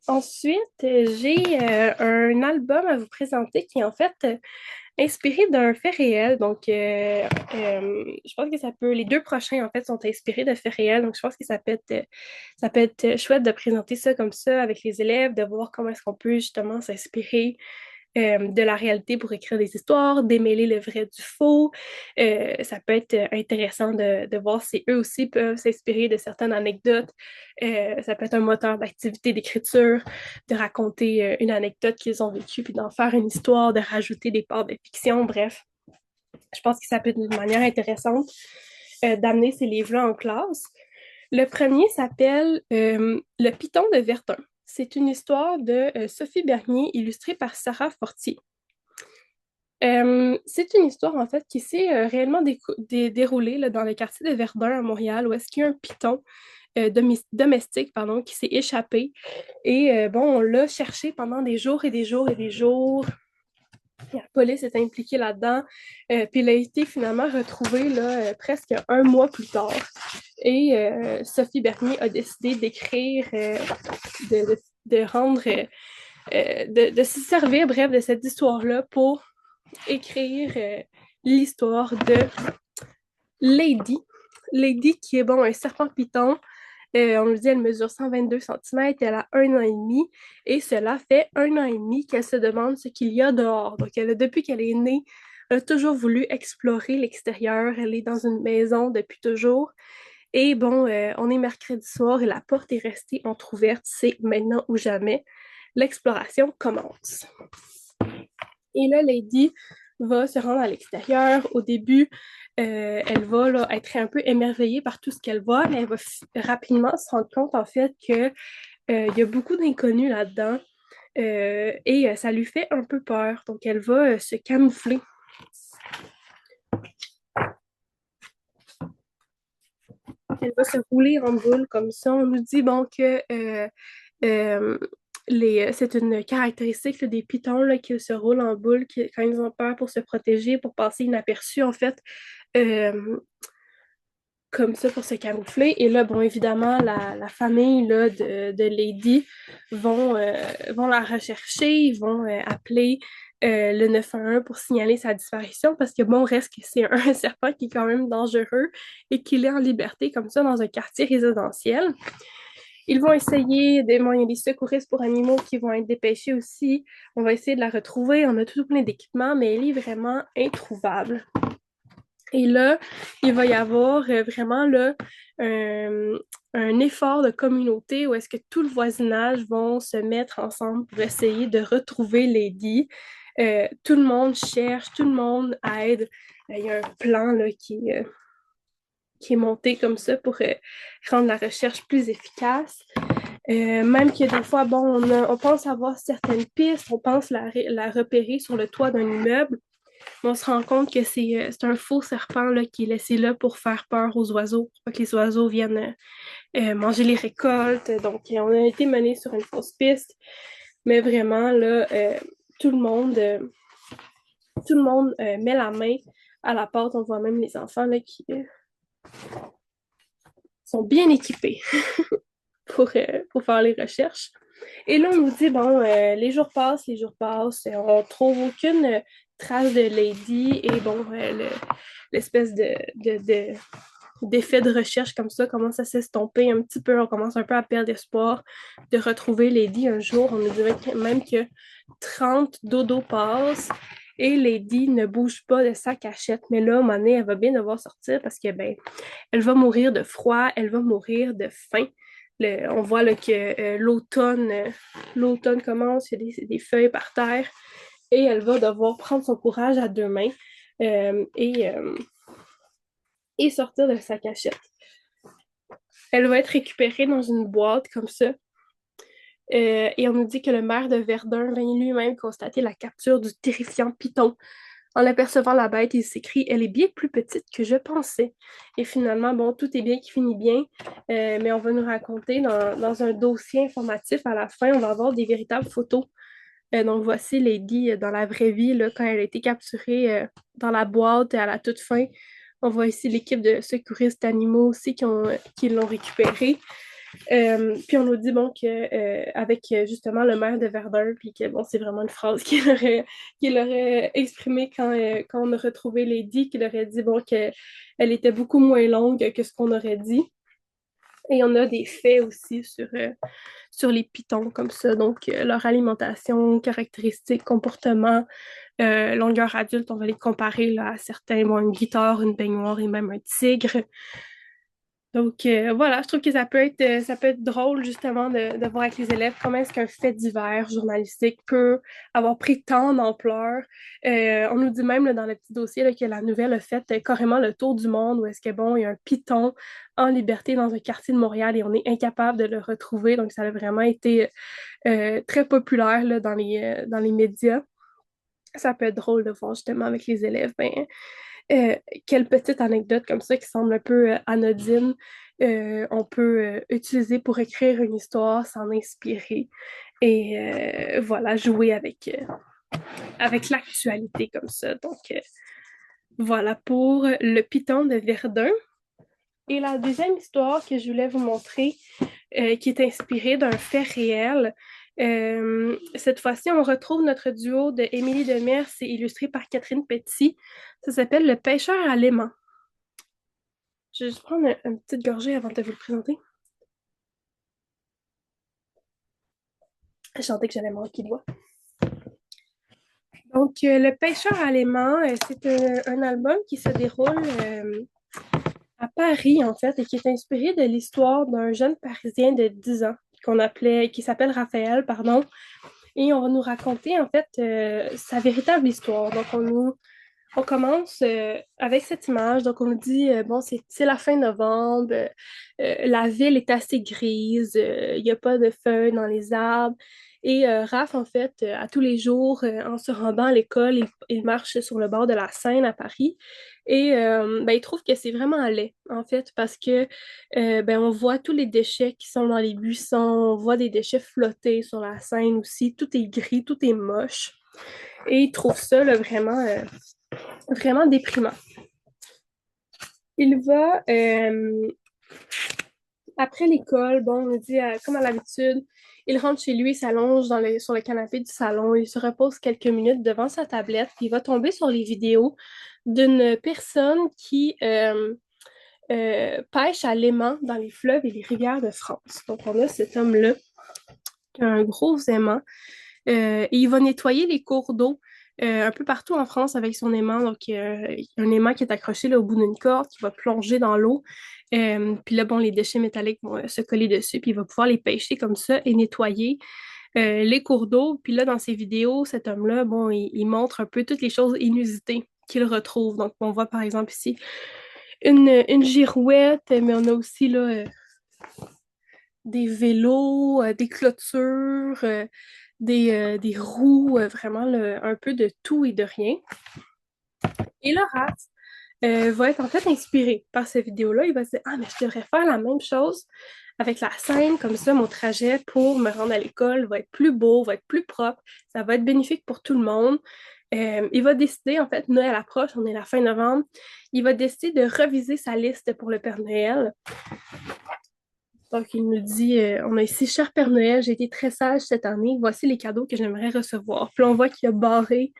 Ensuite, j'ai un album à vous présenter qui est en fait inspiré d'un fait réel. Donc, je pense que les deux prochains en fait sont inspirés de faits réels. Donc, je pense que ça peut être chouette de présenter ça comme ça avec les élèves, de voir comment est-ce qu'on peut justement s'inspirer de la réalité pour écrire des histoires, démêler le vrai du faux. Ça peut être intéressant de voir si eux aussi peuvent s'inspirer de certaines anecdotes. Ça peut être un moteur d'activité d'écriture, de raconter une anecdote qu'ils ont vécue, puis d'en faire une histoire, de rajouter des parts de fiction, bref. Je pense que ça peut être une manière intéressante d'amener ces livres-là en classe. Le premier s'appelle Le Python de Verdun. C'est une histoire de Sophie Bernier, illustrée par Sarah Fortier. C'est une histoire en fait qui s'est réellement déroulée là, dans le quartier de Verdun à Montréal, où est-ce qu'il y a un python domestique pardon, qui s'est échappé. Et bon, on l'a cherché pendant des jours et des jours et des jours. La police est impliquée là-dedans. Puis il a été finalement retrouvé là, presque un mois plus tard. Et Sophie Bernier a décidé d'écrire, de rendre, de se servir, bref, de cette histoire-là pour écrire l'histoire de Lady. Lady qui est, bon, un serpent python. On nous dit qu'elle mesure 122 cm, elle a 1 an et demi, et cela fait 1 an et demi qu'elle se demande ce qu'il y a dehors. Donc, depuis qu'elle est née, Elle a toujours voulu explorer l'extérieur. Elle est dans une maison depuis toujours. Et bon, on est mercredi soir et la porte est restée entrouverte. C'est maintenant ou jamais. L'exploration commence. Et là, Lady va se rendre à l'extérieur. Au début, elle va là, être un peu émerveillée par tout ce qu'elle voit, mais elle va rapidement se rendre compte en fait que il y a beaucoup d'inconnus là-dedans et ça lui fait un peu peur. Donc, elle va se camoufler. Elle va se rouler en boule comme ça. On nous dit bon que euh, c'est une caractéristique là, des pitons là, qui se roulent en boule quand ils ont peur pour se protéger, pour passer inaperçus en fait. Euh, comme ça pour se camoufler. Et là, bon, évidemment, la famille là, de Lady vont la rechercher, ils vont appeler le 911 pour signaler sa disparition parce que, bon, reste que c'est un serpent qui est quand même dangereux et qu'il est en liberté comme ça dans un quartier résidentiel. Ils vont essayer, bon, il y a des secouristes pour animaux qui vont être dépêchés aussi. On va essayer de la retrouver. On a tout plein d'équipements, mais elle est vraiment introuvable. Et là, il va y avoir vraiment là, un, un effort de communauté où est-ce que tout le voisinage vont se mettre ensemble pour essayer de retrouver Lady. Tout le monde cherche, tout le monde aide. Il y a un plan là, qui est monté comme ça pour rendre la recherche plus efficace. Même que des fois, bon, on pense avoir certaines pistes, on pense la repérer sur le toit d'un immeuble, on se rend compte que c'est un faux serpent là, qui est laissé là pour faire peur aux oiseaux, pour que les oiseaux viennent manger les récoltes. Donc, on a été mené sur une fausse piste, mais vraiment, là, tout le monde met la main à la porte. On voit même les enfants là, qui sont bien équipés pour faire les recherches. Et là, on nous dit, bon, les jours passent, on trouve aucune trace de Lady et bon, l'espèce d'effet de recherche comme ça commence à s'estomper un petit peu. On commence un peu à perdre espoir de retrouver Lady un jour. On nous dirait même que 30 dodos passent et Lady ne bouge pas de sa cachette. Mais là, à un moment donné, elle va bien devoir sortir parce que, ben, elle va mourir de froid, elle va mourir de faim. On voit là, que l'automne commence, il y a des feuilles par terre et elle va devoir prendre son courage à deux mains euh, et, euh, et sortir de sa cachette. Elle va être récupérée dans une boîte comme ça. Et on nous dit que le maire de Verdun vient lui-même constater la capture du terrifiant python. En apercevant la bête, il s'écrie: Elle est bien plus petite que je pensais. Et finalement, bon, tout est bien qui finit bien, mais on va nous raconter dans un dossier informatif à la fin, on va avoir des véritables photos. Donc voici Lady dans la vraie vie, là, quand elle a été capturée dans la boîte à la toute fin. On voit ici l'équipe de secouristes animaux aussi qui l'ont récupérée. Puis on nous dit bon que avec justement le maire de Verdun, puis que bon, c'est vraiment une phrase qu'il aurait exprimée quand on a retrouvé Lady, qu'il aurait dit bon qu'elle était beaucoup moins longue que ce qu'on aurait dit. Et on a des faits aussi sur les pitons comme ça, donc leur alimentation, caractéristiques, comportement, longueur adulte, on va les comparer là, à certains, bon, une guitare, une baignoire et même un tigre. Donc voilà, je trouve que ça peut être drôle justement de voir avec les élèves comment est-ce qu'un fait divers journalistique peut avoir pris tant d'ampleur. On nous dit même là, dans le petit dossier là, que la nouvelle a fait carrément le tour du monde où est-ce que bon, il y a un python en liberté dans un quartier de Montréal et on est incapable de le retrouver. Donc ça a vraiment été très populaire là, dans les médias. Ça peut être drôle de voir justement avec les élèves, ben, euh, quelle petite anecdote comme ça qui semble un peu anodine, on peut utiliser pour écrire une histoire, s'en inspirer et voilà, jouer avec l'actualité comme ça. Donc voilà pour le Python de Verdun. Et la deuxième histoire que je voulais vous montrer, qui est inspirée d'un fait réel, cette fois-ci, on retrouve notre duo de Émilie Demers et illustré par Catherine Petit. Ça s'appelle Le pêcheur à l'aimant. Je vais juste prendre une petite gorgée avant de vous le présenter. Je sentais que j'allais manquer de voix. Donc, Le pêcheur à l'aimant, c'est un album qui se déroule à Paris, en fait, et qui est inspiré de l'histoire d'un jeune Parisien de 10 ans qui s'appelle Raphaël, pardon, et on va nous raconter, en fait, sa véritable histoire. Donc, on commence avec cette image. Donc, on nous dit, bon, c'est la fin novembre, la ville est assez grise, il n'y a pas de feuilles dans les arbres. Et Raph, en fait, à tous les jours, en se rendant à l'école, il marche sur le bord de la Seine à Paris. Et ben, il trouve que c'est vraiment laid, en fait, parce que ben, on voit tous les déchets qui sont dans les buissons, on voit des déchets flotter sur la Seine aussi. Tout est gris, tout est moche. Et il trouve ça là, vraiment déprimant. Il va, après l'école, bon, on nous dit, comme à l'habitude, il rentre chez lui, il s'allonge sur le canapé du salon, il se repose quelques minutes devant sa tablette, puis il va tomber sur les vidéos d'une personne qui pêche à l'aimant dans les fleuves et les rivières de France. Donc, on a cet homme-là qui a un gros aimant. Et il va nettoyer les cours d'eau un peu partout en France avec son aimant. Donc, il y a un aimant qui est accroché là, au bout d'une corde qui va plonger dans l'eau. Puis là, bon, les déchets métalliques vont se coller dessus, puis il va pouvoir les pêcher comme ça et nettoyer les cours d'eau. Puis là, dans ses vidéos, cet homme-là, bon, il montre un peu toutes les choses inusitées qu'il retrouve. Donc, on voit par exemple ici une girouette, mais on a aussi là, des vélos, des clôtures, des roues, vraiment un peu de tout et de rien. Et le rat va être en fait inspiré par cette vidéo-là. Il va se dire, ah, mais je devrais faire la même chose avec la scène, comme ça, mon trajet pour me rendre à l'école va être plus beau, va être plus propre, ça va être bénéfique pour tout le monde. Il va décider, en fait, Noël approche, on est la fin novembre, il va décider de reviser sa liste pour le Père Noël. Donc, il nous dit, on a ici, cher Père Noël, j'ai été très sage cette année. Voici les cadeaux que j'aimerais recevoir. Puis là, on voit qu'il a barré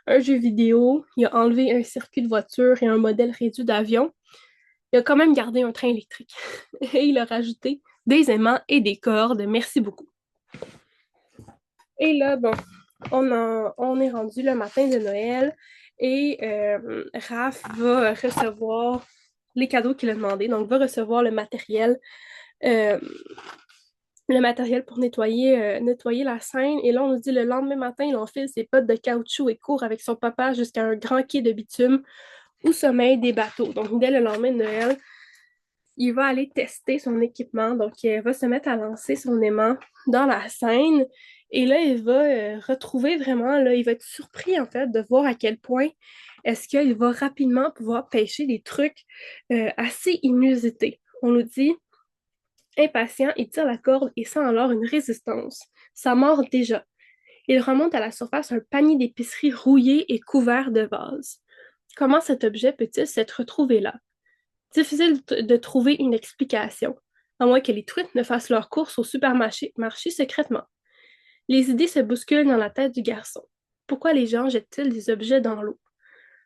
un jeu vidéo, il a enlevé un circuit de voiture et un modèle réduit d'avion. Il a quand même gardé un train électrique. Et il a rajouté des aimants et des cordes. Merci beaucoup. Et là, bon, on est rendu le matin de Noël et Raph va recevoir les cadeaux qu'il a demandé. Donc, va recevoir euh, le matériel pour nettoyer la scène. Et là, on nous dit le lendemain matin, il enfile ses bottes de caoutchouc et court avec son papa jusqu'à un grand quai de bitume où sommeillent des bateaux. Donc, dès le lendemain de Noël, il va aller tester son équipement. Donc, il va se mettre à lancer son aimant dans la Seine. Et là, il va retrouver vraiment, là, il va être surpris en fait de voir à quel point est-ce qu'il va rapidement pouvoir pêcher des trucs assez inusités. On nous dit, impatient, il tire la corde et sent alors une résistance. Ça mord déjà. Il remonte à la surface un panier d'épicerie rouillé et couvert de vases. Comment cet objet peut-il s'être retrouvé là? Difficile de trouver une explication, à moins que les truites ne fassent leur course au supermarché secrètement. Les idées se bousculent dans la tête du garçon. Pourquoi les gens jettent-ils des objets dans l'eau?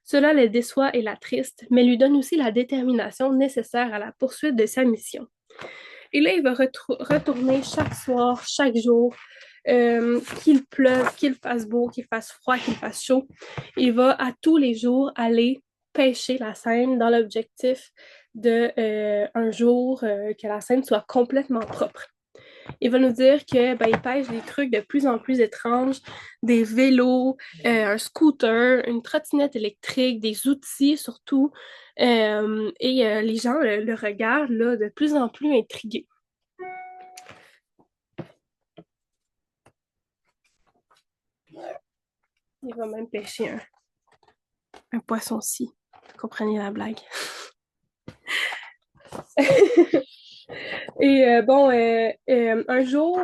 Cela le déçoit et l'attriste, mais lui donne aussi la détermination nécessaire à la poursuite de sa mission. Et là, il va retourner chaque soir, chaque jour, qu'il pleuve, qu'il fasse beau, qu'il fasse froid, qu'il fasse chaud. Il va à tous les jours aller pêcher la Seine dans l'objectif de un jour que la Seine soit complètement propre. Il va nous dire que ben, il pêche des trucs de plus en plus étranges, des vélos, un scooter, une trottinette électrique, des outils surtout. Et les gens le regardent là, de plus en plus intrigués. Il va même pêcher un poisson-ci. Comprenez la blague. Et un jour,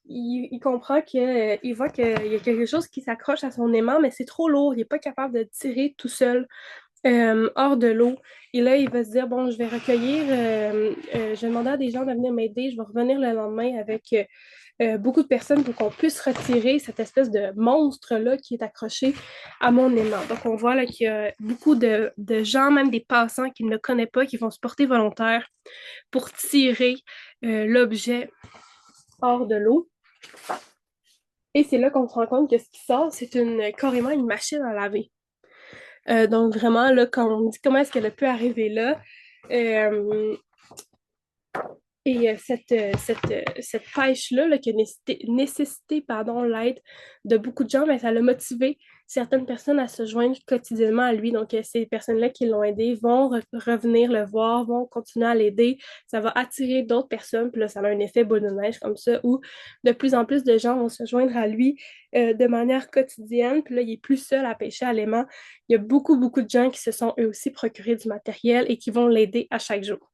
il comprend il voit qu'il y a quelque chose qui s'accroche à son aimant, mais c'est trop lourd. Il n'est pas capable de tirer tout seul hors de l'eau. Et là, il va se dire, bon, je vais recueillir, je vais demander à des gens de venir m'aider. Je vais revenir le lendemain avec beaucoup de personnes pour qu'on puisse retirer cette espèce de monstre-là qui est accroché à mon aimant. Donc, on voit là qu'il y a beaucoup de gens, même des passants qui ne le connaissent pas, qui vont se porter volontaires pour tirer l'objet hors de l'eau. Et c'est là qu'on se rend compte que ce qui sort, c'est carrément une machine à laver. Donc vraiment, là, quand on dit comment est-ce qu'elle a pu arriver là, euh, et cette pêche-là là, qui a nécessité pardon, l'aide de beaucoup de gens, mais ça l'a motivé certaines personnes à se joindre quotidiennement à lui. Donc, ces personnes-là qui l'ont aidé vont revenir le voir, vont continuer à l'aider. Ça va attirer d'autres personnes, puis là, ça a un effet boule de neige comme ça, où de plus en plus de gens vont se joindre à lui de manière quotidienne. Puis là, il est plus seul à pêcher à l'aimant. Il y a beaucoup, beaucoup de gens qui se sont eux aussi procurés du matériel et qui vont l'aider à chaque jour.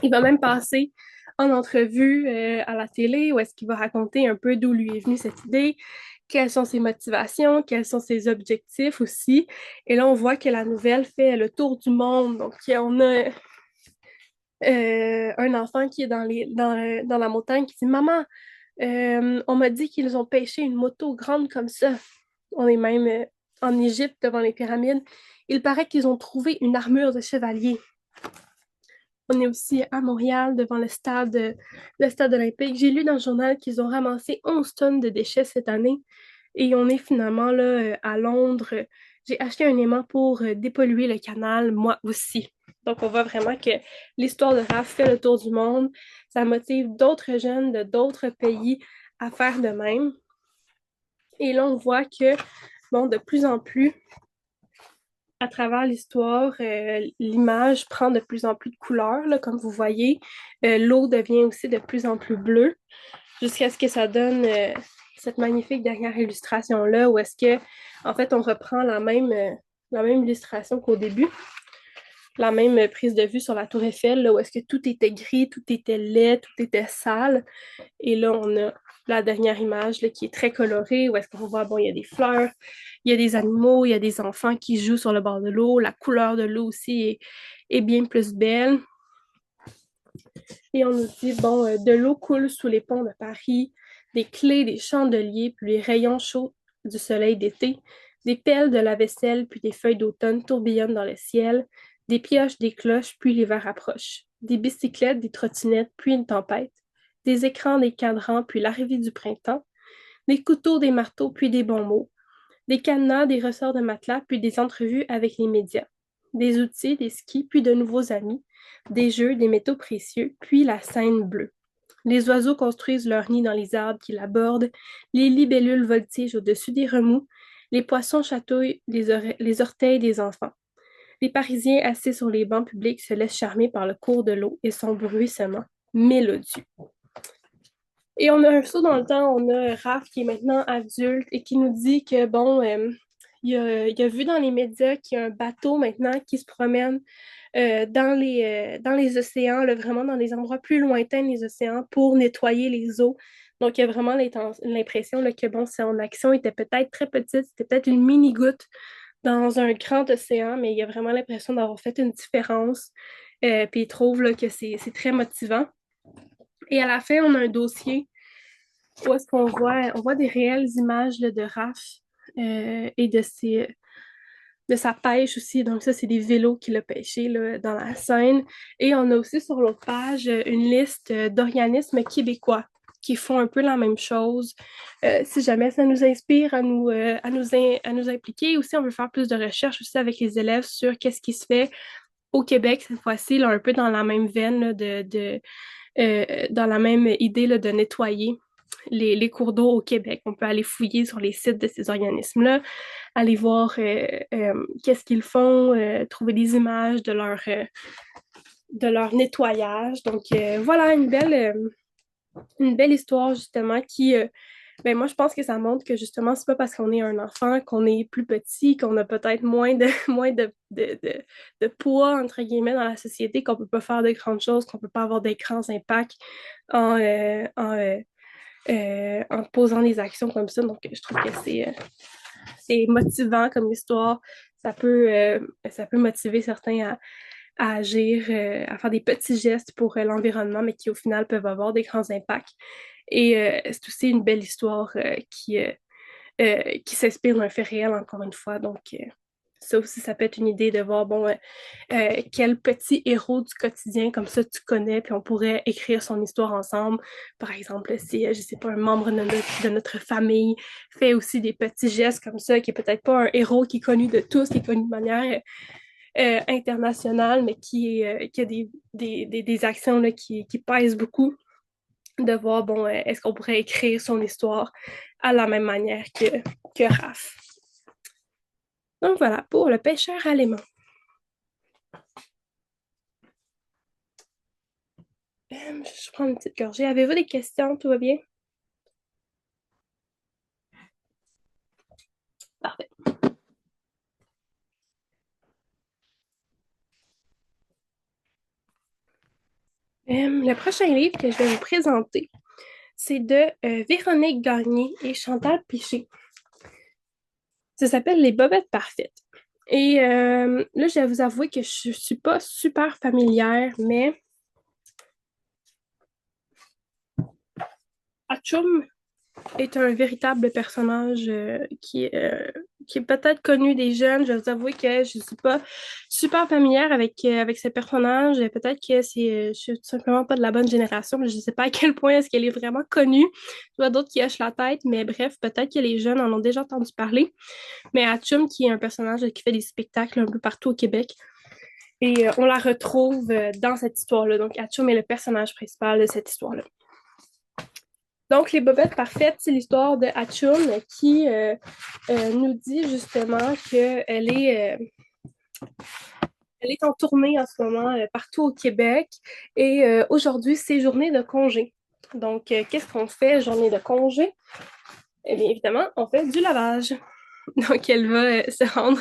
Il va même passer en entrevue à la télé où est-ce qu'il va raconter un peu d'où lui est venue cette idée, quelles sont ses motivations, quels sont ses objectifs aussi. Et là, on voit que la nouvelle fait le tour du monde. Donc, on a un enfant qui est dans la montagne qui dit, Maman, on m'a dit qu'ils ont pêché une moto grande comme ça. On est même en Égypte devant les pyramides. Il paraît qu'ils ont trouvé une armure de chevalier. On est aussi à Montréal devant le stade olympique. J'ai lu dans le journal qu'ils ont ramassé 11 tonnes de déchets cette année et on est finalement là à Londres. J'ai acheté un aimant pour dépolluer le canal, moi aussi. Donc on voit vraiment que l'histoire de Raph fait le tour du monde. Ça motive d'autres jeunes de d'autres pays à faire de même. Et là, on voit que, bon, de plus en plus, à travers l'histoire, l'image prend de plus en plus de couleurs, là, comme vous voyez. L'eau devient aussi de plus en plus bleue, jusqu'à ce que ça donne cette magnifique dernière illustration-là, où est-ce que, en fait, on reprend la même illustration qu'au début, la même prise de vue sur la tour Eiffel, là, où est-ce que tout était gris, tout était laid, tout était sale. Et là, on a la dernière image là, qui est très colorée, où est-ce qu'on voit, bon, il y a des fleurs, il y a des animaux, il y a des enfants qui jouent sur le bord de l'eau. La couleur de l'eau aussi est bien plus belle. Et on nous dit, bon, de l'eau coule sous les ponts de Paris, des clés, des chandeliers, puis les rayons chauds du soleil d'été, des pelles de la vaisselle, puis des feuilles d'automne tourbillonnent dans le ciel, des pioches, des cloches, puis l'hiver approche, des bicyclettes, des trottinettes, puis une tempête, des écrans, des cadrans, puis l'arrivée du printemps, des couteaux, des marteaux, puis des bons mots, des cadenas, des ressorts de matelas, puis des entrevues avec les médias, des outils, des skis, puis de nouveaux amis, des jeux, des métaux précieux, puis la scène bleue. Les oiseaux construisent leur nid dans les arbres qui l'abordent, les libellules voltigent au-dessus des remous, les poissons chatouillent les orteils des enfants. Les Parisiens assis sur les bancs publics se laissent charmer par le cours de l'eau et son bruissement mélodieux. Et on a un saut dans le temps, on a Raph qui est maintenant adulte et qui nous dit que, bon, il a vu dans les médias qu'il y a un bateau maintenant qui se promène dans les océans, là, vraiment dans des endroits plus lointains des océans pour nettoyer les eaux. Donc, il y a vraiment l'impression là, que, bon, son action était peut-être très petite, c'était peut-être une mini-goutte dans un grand océan, mais il y a vraiment l'impression d'avoir fait une différence. Puis il trouve là, que c'est très motivant. Et à la fin, on a un dossier où est-ce on voit des réelles images là, de Raph et de sa pêche aussi. Donc ça, c'est des vélos qu'il a pêchés là, dans la Seine. Et on a aussi sur l'autre page une liste d'organismes québécois qui font un peu la même chose. Si jamais ça nous inspire à nous impliquer, aussi on veut faire plus de recherches aussi avec les élèves sur qu'est-ce qui se fait au Québec cette fois-ci, là, un peu dans la même veine là, dans la même idée là, de nettoyer les cours d'eau au Québec. On peut aller fouiller sur les sites de ces organismes-là, aller voir qu'est-ce qu'ils font, trouver des images de leur nettoyage. Donc voilà, une belle histoire justement qui, ben moi je pense que ça montre que justement c'est pas parce qu'on est un enfant qu'on est plus petit, qu'on a peut-être moins de poids entre guillemets dans la société, qu'on peut pas faire de grandes choses, qu'on peut pas avoir des grands impacts en posant des actions comme ça. Donc je trouve que c'est motivant comme histoire. Ça peut motiver certains à agir, à faire des petits gestes pour l'environnement, mais qui au final peuvent avoir des grands impacts. Et c'est aussi une belle histoire qui s'inspire d'un fait réel, encore une fois. Donc, Ça aussi, ça peut être une idée de voir, bon, quel petit héros du quotidien comme ça tu connais, puis on pourrait écrire son histoire ensemble. Par exemple, si, je sais pas, un membre de notre famille fait aussi des petits gestes comme ça, qui est peut-être pas un héros qui est connu de tous, qui est connu de manière internationale, mais qui a des actions là, qui pèsent beaucoup, de voir, bon, est-ce qu'on pourrait écrire son histoire à la même manière que Raph. Donc voilà, pour le pêcheur à l'aimant. Je prends une petite gorgée. Avez-vous des questions? Tout va bien? Parfait. Le prochain livre que je vais vous présenter, c'est de Véronique Gagné et Chantal Piché. Ça s'appelle Les Bobettes parfaites. Et là, je vais vous avouer que je ne suis pas super familière, mais Atchoum est un véritable personnage qui est peut-être connu des jeunes. Je vais vous avouer que je ne suis pas super familière avec ce personnage. Peut-être que je suis tout simplement pas de la bonne génération, mais je ne sais pas à quel point est-ce qu'elle est vraiment connue. Je vois d'autres qui hochent la tête, mais bref, peut-être que les jeunes en ont déjà entendu parler. Mais Atchoum, qui est un personnage qui fait des spectacles un peu partout au Québec, et on la retrouve dans cette histoire-là. Donc, Atchoum est le personnage principal de cette histoire-là. Donc, Les Bobettes parfaites, c'est l'histoire de Atchoum qui nous dit justement elle est en tournée en ce moment partout au Québec et aujourd'hui, c'est journée de congé. Donc, qu'est-ce qu'on fait, journée de congé? Eh bien, évidemment, on fait du lavage. Donc, elle va se rendre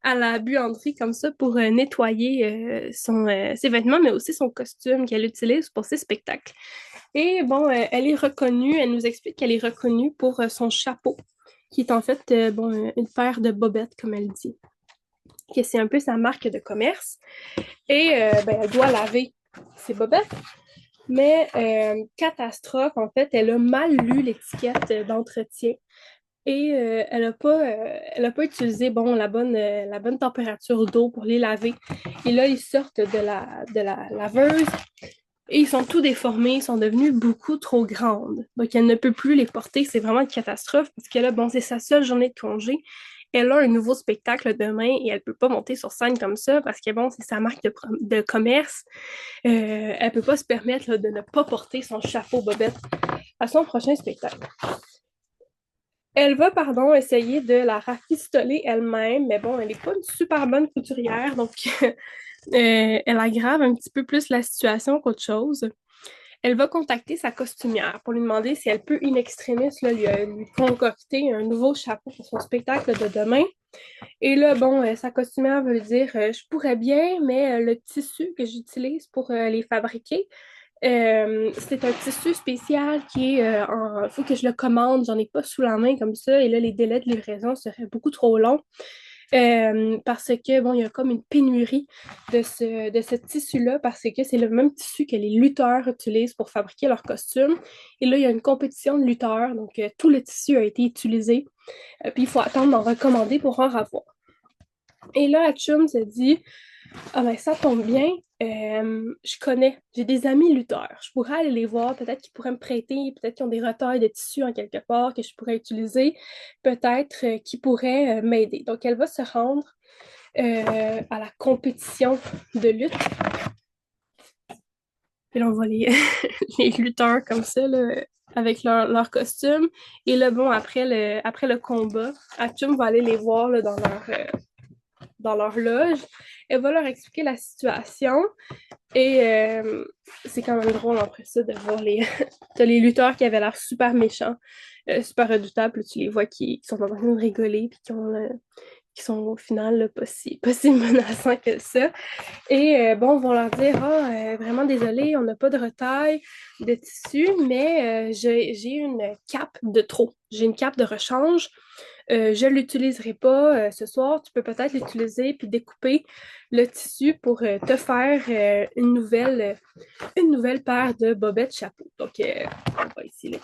à la buanderie comme ça pour nettoyer ses vêtements, mais aussi son costume qu'elle utilise pour ses spectacles. Et bon, elle est reconnue, elle nous explique qu'elle est reconnue pour son chapeau, qui est en fait bon, une paire de bobettes, comme elle dit, que c'est un peu sa marque de commerce. Et ben, elle doit laver ses bobettes. Mais catastrophe, en fait, elle a mal lu l'étiquette d'entretien et elle a pas utilisé bon, la bonne température d'eau pour les laver. Et là, ils sortent de la laveuse et ils sont tout déformés, ils sont devenus beaucoup trop grandes. Donc, elle ne peut plus les porter. C'est vraiment une catastrophe parce que là, bon, c'est sa seule journée de congé. Elle a un nouveau spectacle demain et elle ne peut pas monter sur scène comme ça parce que, bon, c'est sa marque de commerce. Elle ne peut pas se permettre là, de ne pas porter son chapeau bobette à son prochain spectacle. Elle va, pardon, essayer de la rafistoler elle-même, mais bon, elle n'est pas une super bonne couturière, donc elle aggrave un petit peu plus la situation qu'autre chose. Elle va contacter sa costumière pour lui demander si elle peut in extremis là, lui concocter un nouveau chapeau pour son spectacle de demain. Et là, bon, sa costumière veut dire je pourrais bien, mais le tissu que j'utilise pour les fabriquer, c'est un tissu spécial qui est il faut que je le commande, j'en ai pas sous la main comme ça, et là, les délais de livraison seraient beaucoup trop longs. Parce que, bon, il y a comme une pénurie de ce tissu-là, parce que c'est le même tissu que les lutteurs utilisent pour fabriquer leurs costumes. Et là, il y a une compétition de lutteurs, donc tout le tissu a été utilisé, puis il faut attendre d'en recommander pour en avoir. Et là, Chum se dit, ah ben ça tombe bien, j'ai des amis lutteurs, je pourrais aller les voir, peut-être qu'ils pourraient me prêter, peut-être qu'ils ont des retailles de tissu en quelque part que je pourrais utiliser, peut-être qu'ils pourraient m'aider. Donc elle va se rendre à la compétition de lutte. Et là, on voit les lutteurs comme ça, là, avec leur costume. Et là, bon, après le combat, Achum va aller les voir là, dans leur loge. Elle va leur expliquer la situation. Et c'est quand même drôle après ça de voir t'as les lutteurs qui avaient l'air super méchants, super redoutables. Tu les vois qui sont en train de rigoler puis qui sont au final là, pas si menaçants que ça. Et bon, on va leur dire ah, vraiment désolé, on n'a pas de retaille de tissu, mais j'ai une cape de trop. J'ai une cape de rechange. Je ne l'utiliserai pas ce soir. Tu peux peut-être l'utiliser puis découper le tissu pour te faire une nouvelle paire de bobettes chapeau. Donc, on voit ici là,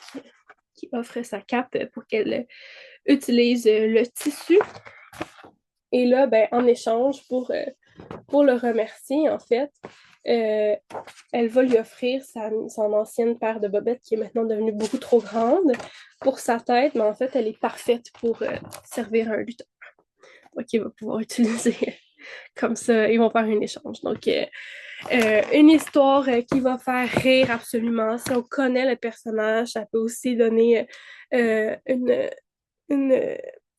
qui offre sa cape pour qu'elle utilise le tissu. Et là, ben, en échange, pour le remercier, en fait, euh, elle va lui offrir son ancienne paire de bobettes qui est maintenant devenue beaucoup trop grande pour sa tête, mais en fait, elle est parfaite pour servir un lutteur. Donc, il va pouvoir utiliser comme ça. Ils vont faire un échange. Donc, une histoire qui va faire rire absolument. Si on connaît le personnage, ça peut aussi donner une,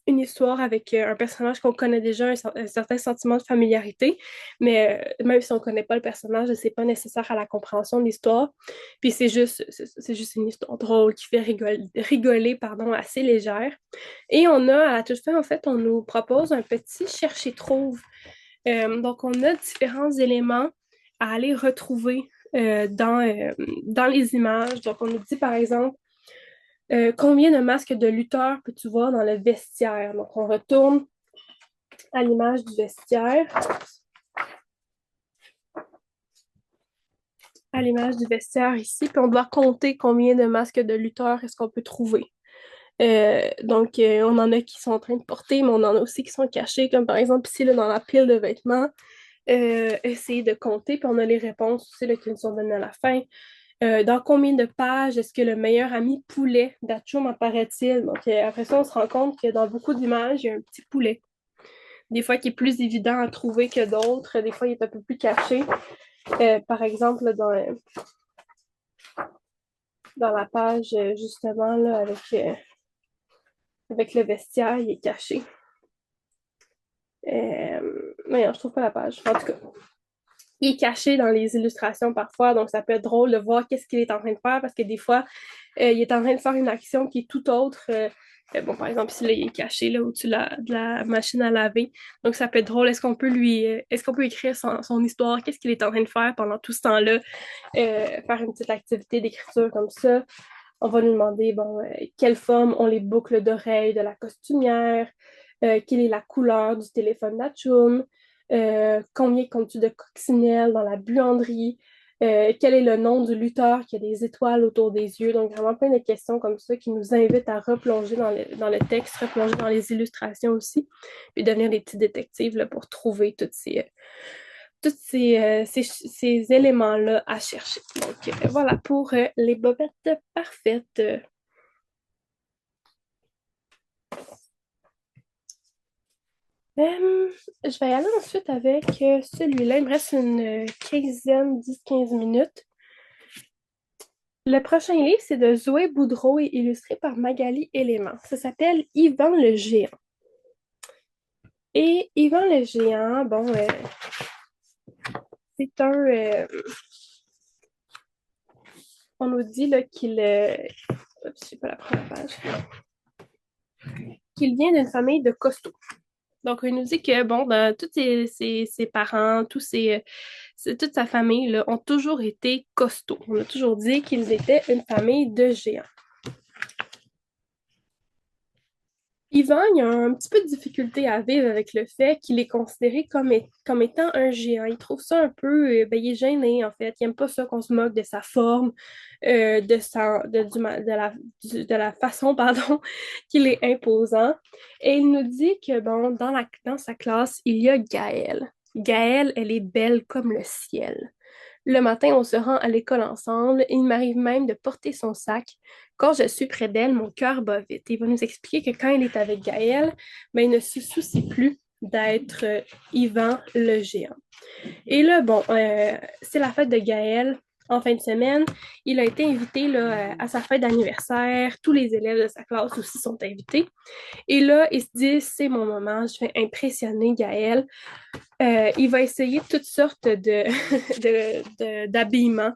une histoire avec un personnage qu'on connaît déjà, un certain sentiment de familiarité, mais même si on ne connaît pas le personnage, c'est pas nécessaire à la compréhension de l'histoire. Puis c'est juste une histoire drôle qui fait rigoler, pardon, assez légère. Et on a, à la toute fin, en fait, on nous propose un petit chercher-trouve. Donc, on a différents éléments à aller retrouver dans les images. Donc, on nous dit, par exemple, combien de masques de lutteurs peux-tu voir dans le vestiaire? Donc, on retourne à l'image du vestiaire. À l'image du vestiaire ici, puis on doit compter combien de masques de lutteurs est-ce qu'on peut trouver. On en a qui sont en train de porter, mais on en a aussi qui sont cachés, comme par exemple ici, là, dans la pile de vêtements. Essayer de compter, puis on a les réponses aussi là, qui nous sont données à la fin. Dans combien de pages est-ce que le meilleur ami poulet d'Achum apparaît-il? Donc, après ça, on se rend compte que dans beaucoup d'images, il y a un petit poulet. Des fois, qui est plus évident à trouver que d'autres. Des fois, il est un peu plus caché. Par exemple, là, dans la page, justement, là, avec le vestiaire, il est caché. Mais non, je trouve pas la page. En tout cas, il est caché dans les illustrations parfois, donc ça peut être drôle de voir qu'est-ce qu'il est en train de faire parce que des fois, il est en train de faire une action qui est tout autre. Bon, par exemple, ici, là, il est caché là, au-dessus de la machine à laver. Donc, ça peut être drôle. Est-ce qu'on peut écrire son histoire? Qu'est-ce qu'il est en train de faire pendant tout ce temps-là? Faire une petite activité d'écriture comme ça. On va nous demander, bon, quelle forme ont les boucles d'oreilles de la costumière? Quelle est la couleur du téléphone d'Achum? Combien comptes-tu de coccinelles dans la buanderie? Quel est le nom du lutteur qui a des étoiles autour des yeux? Donc, vraiment plein de questions comme ça qui nous invitent à replonger dans le texte, replonger dans les illustrations aussi, puis devenir des petits détectives là, pour trouver ces éléments-là à chercher. Donc, voilà pour les bobettes parfaites. Je vais y aller ensuite avec celui-là. Il me reste une quinzaine, 10-15 minutes. Le prochain livre, c'est de Zoé Boudreau et illustré par Magali Élément. Ça s'appelle Yvan le géant. Et Yvan le géant, bon, c'est on nous dit là, oups, je sais pas la première page. Qu'il vient d'une famille de costauds. Donc, il nous dit que, bon, tous ses parents, toute sa famille là, ont toujours été costauds. On a toujours dit qu'ils étaient une famille de géants. Yvan, il a un petit peu de difficulté à vivre avec le fait qu'il est considéré comme étant un géant. Il trouve ça un peu, ben, il est gêné en fait. Il n'aime pas ça qu'on se moque de sa forme, de la façon, pardon, qu'il est imposant. Et il nous dit que, bon, dans sa classe, il y a Gaëlle. Gaëlle, elle est belle comme le ciel. Le matin, on se rend à l'école ensemble. Il m'arrive même de porter son sac. Quand je suis près d'elle, mon cœur bat vite. Il va nous expliquer que quand il est avec Gaël, ben, il ne se soucie plus d'être Yvan le géant. Et là, bon, c'est la fête de Gaël en fin de semaine. Il a été invité là, à sa fête d'anniversaire. Tous les élèves de sa classe aussi sont invités. Et là, il se dit, c'est mon moment, je vais impressionner Gaël. Il va essayer toutes sortes d'habillements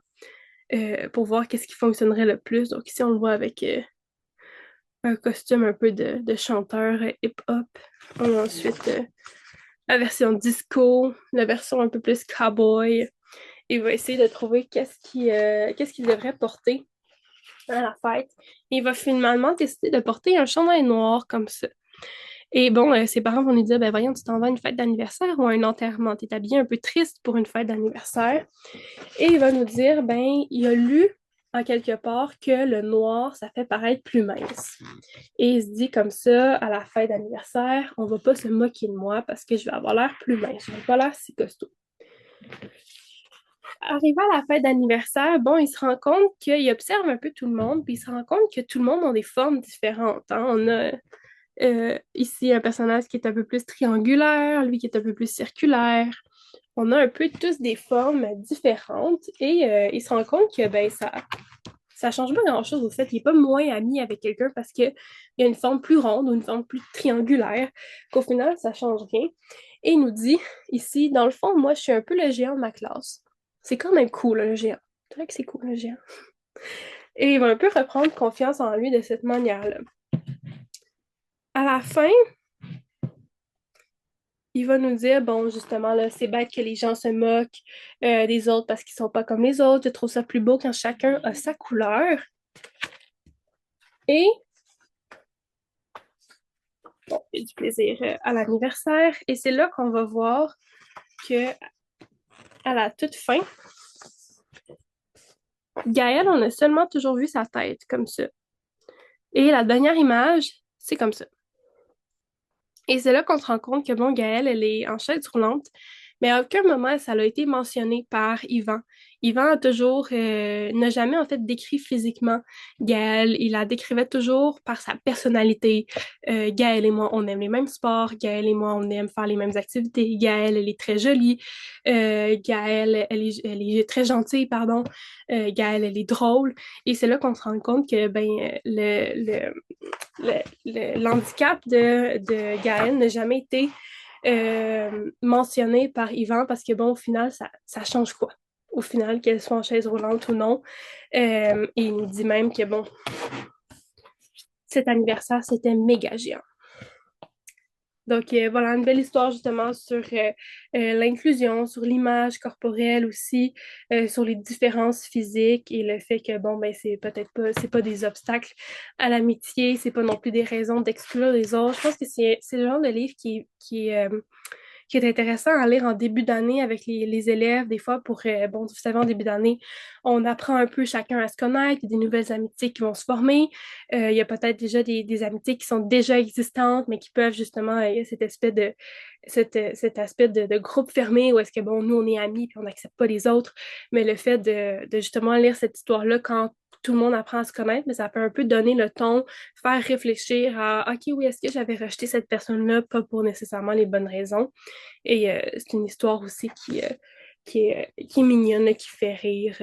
pour voir qu'est-ce qui fonctionnerait le plus. Donc ici, on le voit avec un costume un peu de chanteur hip-hop. On a ensuite la version disco, la version un peu plus cowboy. Il va essayer de trouver qu'est-ce qu'il devrait porter à la fête. Et il va finalement décider de porter un chandail noir comme ça. Et bon, ses parents vont lui dire, ben voyons, tu t'en vas à une fête d'anniversaire ou à un enterrement? T'es habillé un peu triste pour une fête d'anniversaire. Et il va nous dire, ben, il a lu en quelque part que le noir, ça fait paraître plus mince. Et il se dit comme ça, à la fête d'anniversaire, on va pas se moquer de moi parce que je vais avoir l'air plus mince, je vais pas l'air si costaud. Arrivé à la fête d'anniversaire, bon, il se rend compte qu'il observe un peu tout le monde, puis il se rend compte que tout le monde a des formes différentes, hein. On a ici un personnage qui est un peu plus triangulaire, lui qui est un peu plus circulaire. On a un peu tous des formes différentes et il se rend compte que ben, ça change pas grand-chose au fait. Il n'est pas moins ami avec quelqu'un parce qu'il y a une forme plus ronde ou une forme plus triangulaire, qu'au final, ça change rien. Et il nous dit ici, dans le fond, moi, je suis un peu le géant de ma classe. C'est quand même cool, le géant. C'est vrai que c'est cool, le géant. Et il va un peu reprendre confiance en lui de cette manière-là. À la fin, il va nous dire, bon, justement, là, c'est bête que les gens se moquent des autres parce qu'ils sont pas comme les autres. Je trouve ça plus beau quand chacun a sa couleur. Et bon, il y a du plaisir à l'anniversaire. Et c'est là qu'on va voir que à la toute fin, Gaël, on a seulement toujours vu sa tête comme ça. Et la dernière image, c'est comme ça. Et c'est là qu'on se rend compte que, bon, Gaëlle, elle est en chaise roulante, mais à aucun moment, ça a été mentionné par Yvan. Yvan a toujours, n'a jamais en fait décrit physiquement Gaëlle. Il la décrivait toujours par sa personnalité. Gaëlle et moi, on aime les mêmes sports. Gaëlle et moi, on aime faire les mêmes activités. Gaëlle, elle est très jolie. Gaëlle, elle est très gentille, pardon. Gaëlle, elle est drôle. Et c'est là qu'on se rend compte que, ben, l'handicap de Gaël n'a jamais été mentionné par Yvan parce que, bon, au final, ça change quoi? Au final, qu'elle soit en chaise roulante ou non. Et il nous dit même que, bon, cet anniversaire, c'était méga géant. Donc, voilà, une belle histoire justement sur l'inclusion, sur l'image corporelle aussi, sur les différences physiques et le fait que, bon, ben, c'est peut-être pas, c'est pas des obstacles à l'amitié, c'est pas non plus des raisons d'exclure les autres. Je pense que c'est le genre de livre qui est intéressant à lire en début d'année avec les élèves, des fois, pour, bon, vous savez, en début d'année, on apprend un peu chacun à se connaître, il y a des nouvelles amitiés qui vont se former, il y a peut-être déjà des amitiés qui sont déjà existantes, mais qui peuvent justement, cet aspect cet aspect de groupe fermé où est-ce que, bon, nous, on est amis puis on n'accepte pas les autres, mais le fait de justement lire cette histoire-là quand tout le monde apprend à se connaître, mais ça peut un peu donner le ton, faire réfléchir à, OK, oui, est-ce que j'avais rejeté cette personne-là, pas pour nécessairement les bonnes raisons. Et c'est une histoire aussi qui est mignonne, là, qui fait rire.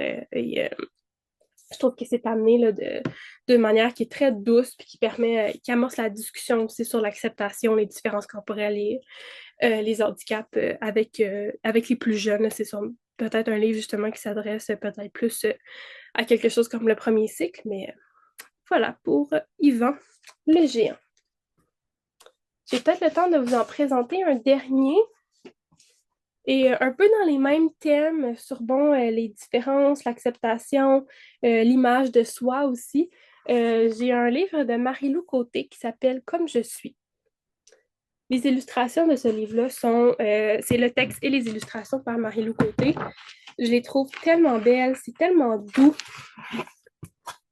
Je trouve que c'est amené là, de manière qui est très douce puis qui permet, qui amorce la discussion aussi sur l'acceptation, les différences corporelles et les handicaps avec les plus jeunes. C'est peut-être un livre justement qui s'adresse peut-être plus à quelque chose comme le premier cycle, mais voilà pour Yvan le géant. J'ai peut-être le temps de vous en présenter un dernier. Et un peu dans les mêmes thèmes sur, bon, les différences, l'acceptation, l'image de soi aussi. J'ai un livre de Marie-Lou Côté qui s'appelle Comme je suis. Les illustrations de ce livre-là c'est le texte et les illustrations par Marie-Lou Côté. Je les trouve tellement belles, c'est tellement doux.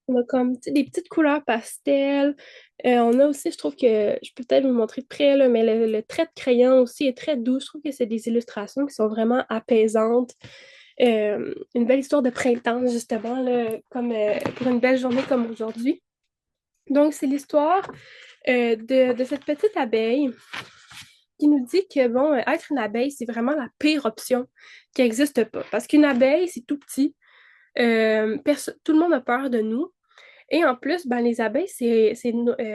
On a comme des petites couleurs pastel. On a aussi, je trouve que je peux peut-être vous montrer de près, là, mais le trait de crayon aussi est très doux. Je trouve que c'est des illustrations qui sont vraiment apaisantes. Une belle histoire de printemps, justement, là, comme, pour une belle journée comme aujourd'hui. Donc, c'est l'histoire de cette petite abeille qui nous dit que, bon, être une abeille, c'est vraiment la pire option qui n'existe pas. Parce qu'une abeille, c'est tout petit. Tout le monde a peur de nous. Et en plus, ben, les abeilles, c'est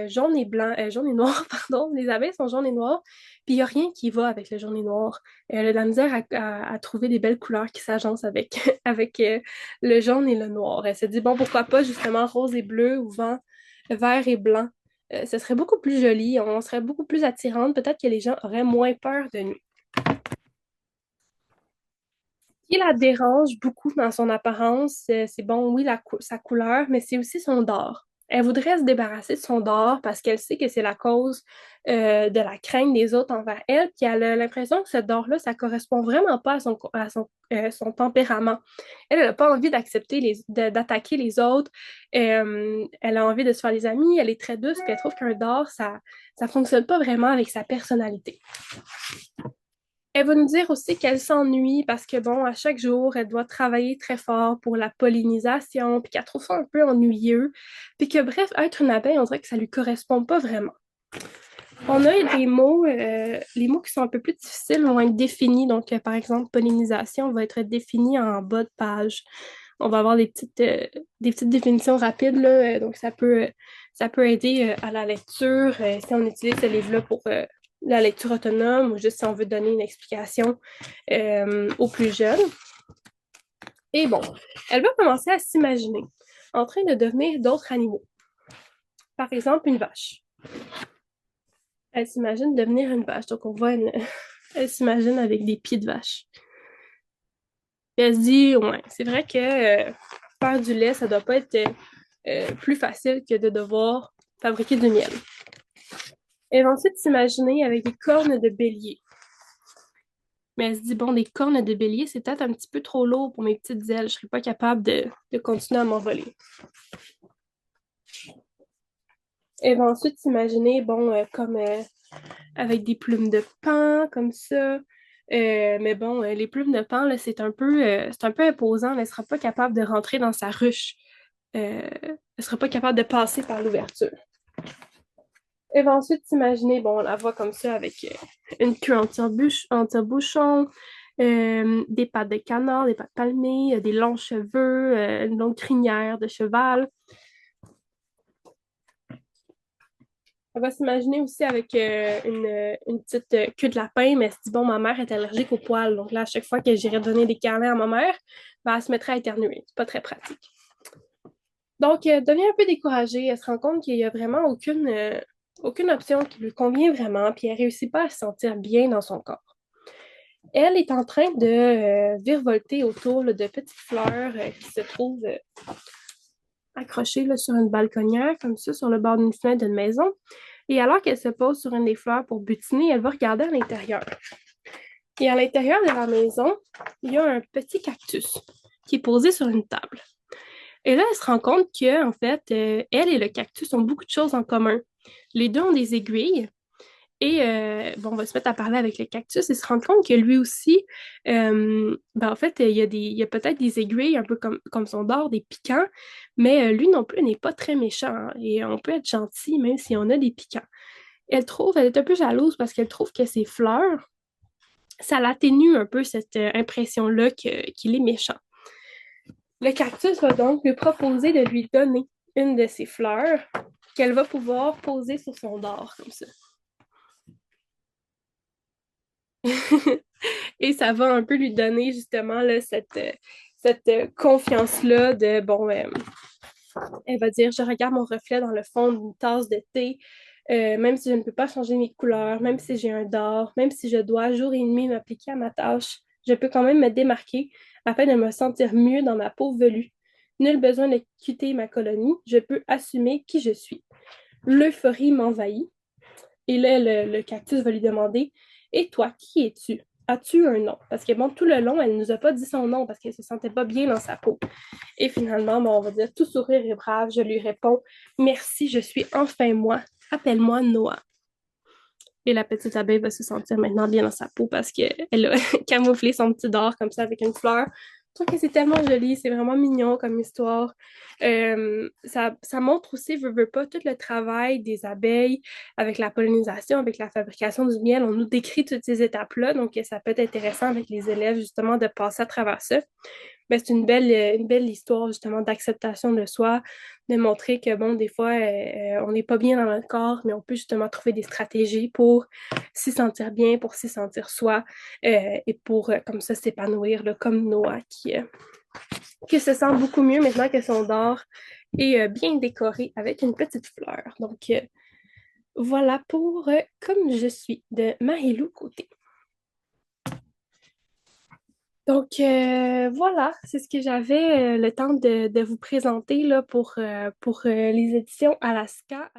jaune et blanc, jaune et noir, pardon. Les abeilles sont jaunes et noires, puis il n'y a rien qui va avec le jaune et noir. Elle a de la misère à trouver des belles couleurs qui s'agencent avec, avec le jaune et le noir. Elle se dit, bon, pourquoi pas justement rose et bleu ou vert et blanc. Ce serait beaucoup plus joli, on serait beaucoup plus attirante. Peut-être que les gens auraient moins peur de nous. Ce qui la dérange beaucoup dans son apparence, c'est bon, oui, sa couleur, mais c'est aussi son dard. Elle voudrait se débarrasser de son dard parce qu'elle sait que c'est la cause de la crainte des autres envers elle, puis elle a l'impression que ce dard-là, ça correspond vraiment pas à son tempérament. Elle n'a pas envie d'attaquer les autres. Elle a envie de se faire des amis, elle est très douce, puis elle trouve qu'un dard, ça fonctionne pas vraiment avec sa personnalité. Elle va nous dire aussi qu'elle s'ennuie parce que, bon, à chaque jour, elle doit travailler très fort pour la pollinisation, puis qu'elle trouve ça un peu ennuyeux, puis que, bref, être une abeille, on dirait que ça lui correspond pas vraiment. On a des mots, les mots qui sont un peu plus difficiles vont être définis. Donc, par exemple, pollinisation va être défini en bas de page. On va avoir des petites définitions rapides, là, donc ça peut aider à la lecture si on utilise ce livre-là pour la lecture autonome ou juste si on veut donner une explication aux plus jeunes. Et bon, elle va commencer à s'imaginer en train de devenir d'autres animaux. Par exemple, une vache. Elle s'imagine devenir une vache. Donc, on voit elle s'imagine avec des pieds de vache. Et elle se dit, ouais, c'est vrai que faire du lait, ça doit pas être plus facile que de devoir fabriquer du miel. Elle va ensuite s'imaginer avec des cornes de bélier. Mais elle se dit, bon, des cornes de bélier, c'est peut-être un petit peu trop lourd pour mes petites ailes. Je serais pas capable de continuer à m'envoler. Elle va ensuite s'imaginer, bon, comme avec des plumes de paon, comme ça. Mais bon, les plumes de paon, là, c'est un peu imposant. Elle ne sera pas capable de rentrer dans sa ruche. Elle ne sera pas capable de passer par l'ouverture. Elle va ensuite s'imaginer, bon, on la voit comme ça avec une queue en tire-bouchon, des pattes de canard, des pattes palmées, des longs cheveux, une longue crinière de cheval. Elle va s'imaginer aussi avec une petite queue de lapin, mais elle se dit, bon, ma mère est allergique aux poils. Donc là, à chaque fois que j'irai donner des câlins à ma mère, ben, elle se mettrait à éternuer. C'est pas très pratique. Donc, elle devient un peu découragée. Elle se rend compte qu'il n'y a vraiment aucune option qui lui convient vraiment, puis elle ne réussit pas à se sentir bien dans son corps. Elle est en train de virevolter autour là, de petites fleurs qui se trouvent accrochées là, sur une balconnière, comme ça, sur le bord d'une fenêtre d'une maison. Et alors qu'elle se pose sur une des fleurs pour butiner, elle va regarder à l'intérieur. Et à l'intérieur de la maison, il y a un petit cactus qui est posé sur une table. Et là, elle se rend compte que, en fait, elle et le cactus ont beaucoup de choses en commun. Les deux ont des aiguilles. Et bon, on va se mettre à parler avec le cactus et se rendre compte que lui aussi, ben, en fait, il y a peut-être des aiguilles un peu comme son dard, des piquants, mais lui non plus n'est pas très méchant, hein, et on peut être gentil même si on a des piquants. Elle est un peu jalouse parce qu'elle trouve que ses fleurs, ça l'atténue un peu cette impression-là qu'il est méchant. Le cactus va donc lui proposer de lui donner une de ses fleurs qu'elle va pouvoir poser sur son dard, comme ça. Et ça va un peu lui donner justement là, cette confiance-là de, bon, elle va dire, je regarde mon reflet dans le fond d'une tasse de thé, même si je ne peux pas changer mes couleurs, même si j'ai un dard, même si je dois jour et nuit m'appliquer à ma tâche, je peux quand même me démarquer afin de me sentir mieux dans ma peau velue. Nul besoin de quitter ma colonie, je peux assumer qui je suis. L'euphorie m'envahit. Et là, le cactus va lui demander, et toi, qui es-tu? As-tu un nom? Parce que bon, tout le long, elle ne nous a pas dit son nom parce qu'elle ne se sentait pas bien dans sa peau. Et finalement, bon, on va dire tout sourire et brave, je lui réponds, merci, je suis enfin moi. Appelle-moi Noah. Et la petite abeille va se sentir maintenant bien dans sa peau parce qu'elle a camouflé son petit dard comme ça avec une fleur. Je trouve que c'est tellement joli, c'est vraiment mignon comme histoire. Ça montre aussi, veut pas, tout le travail des abeilles avec la pollinisation, avec la fabrication du miel. On nous décrit toutes ces étapes-là, donc ça peut être intéressant avec les élèves justement de passer à travers ça. Ben, c'est une belle histoire justement d'acceptation de soi, de montrer que bon, des fois, on n'est pas bien dans notre corps, mais on peut justement trouver des stratégies pour s'y sentir bien, pour s'y sentir soi, et pour comme ça s'épanouir, là, comme Noah qui se sent beaucoup mieux maintenant que son dard est bien décoré avec une petite fleur. Donc, voilà pour Comme je suis de Marie-Lou Côté. Donc voilà, c'est ce que j'avais le temps de vous présenter là, pour les éditions Alaska.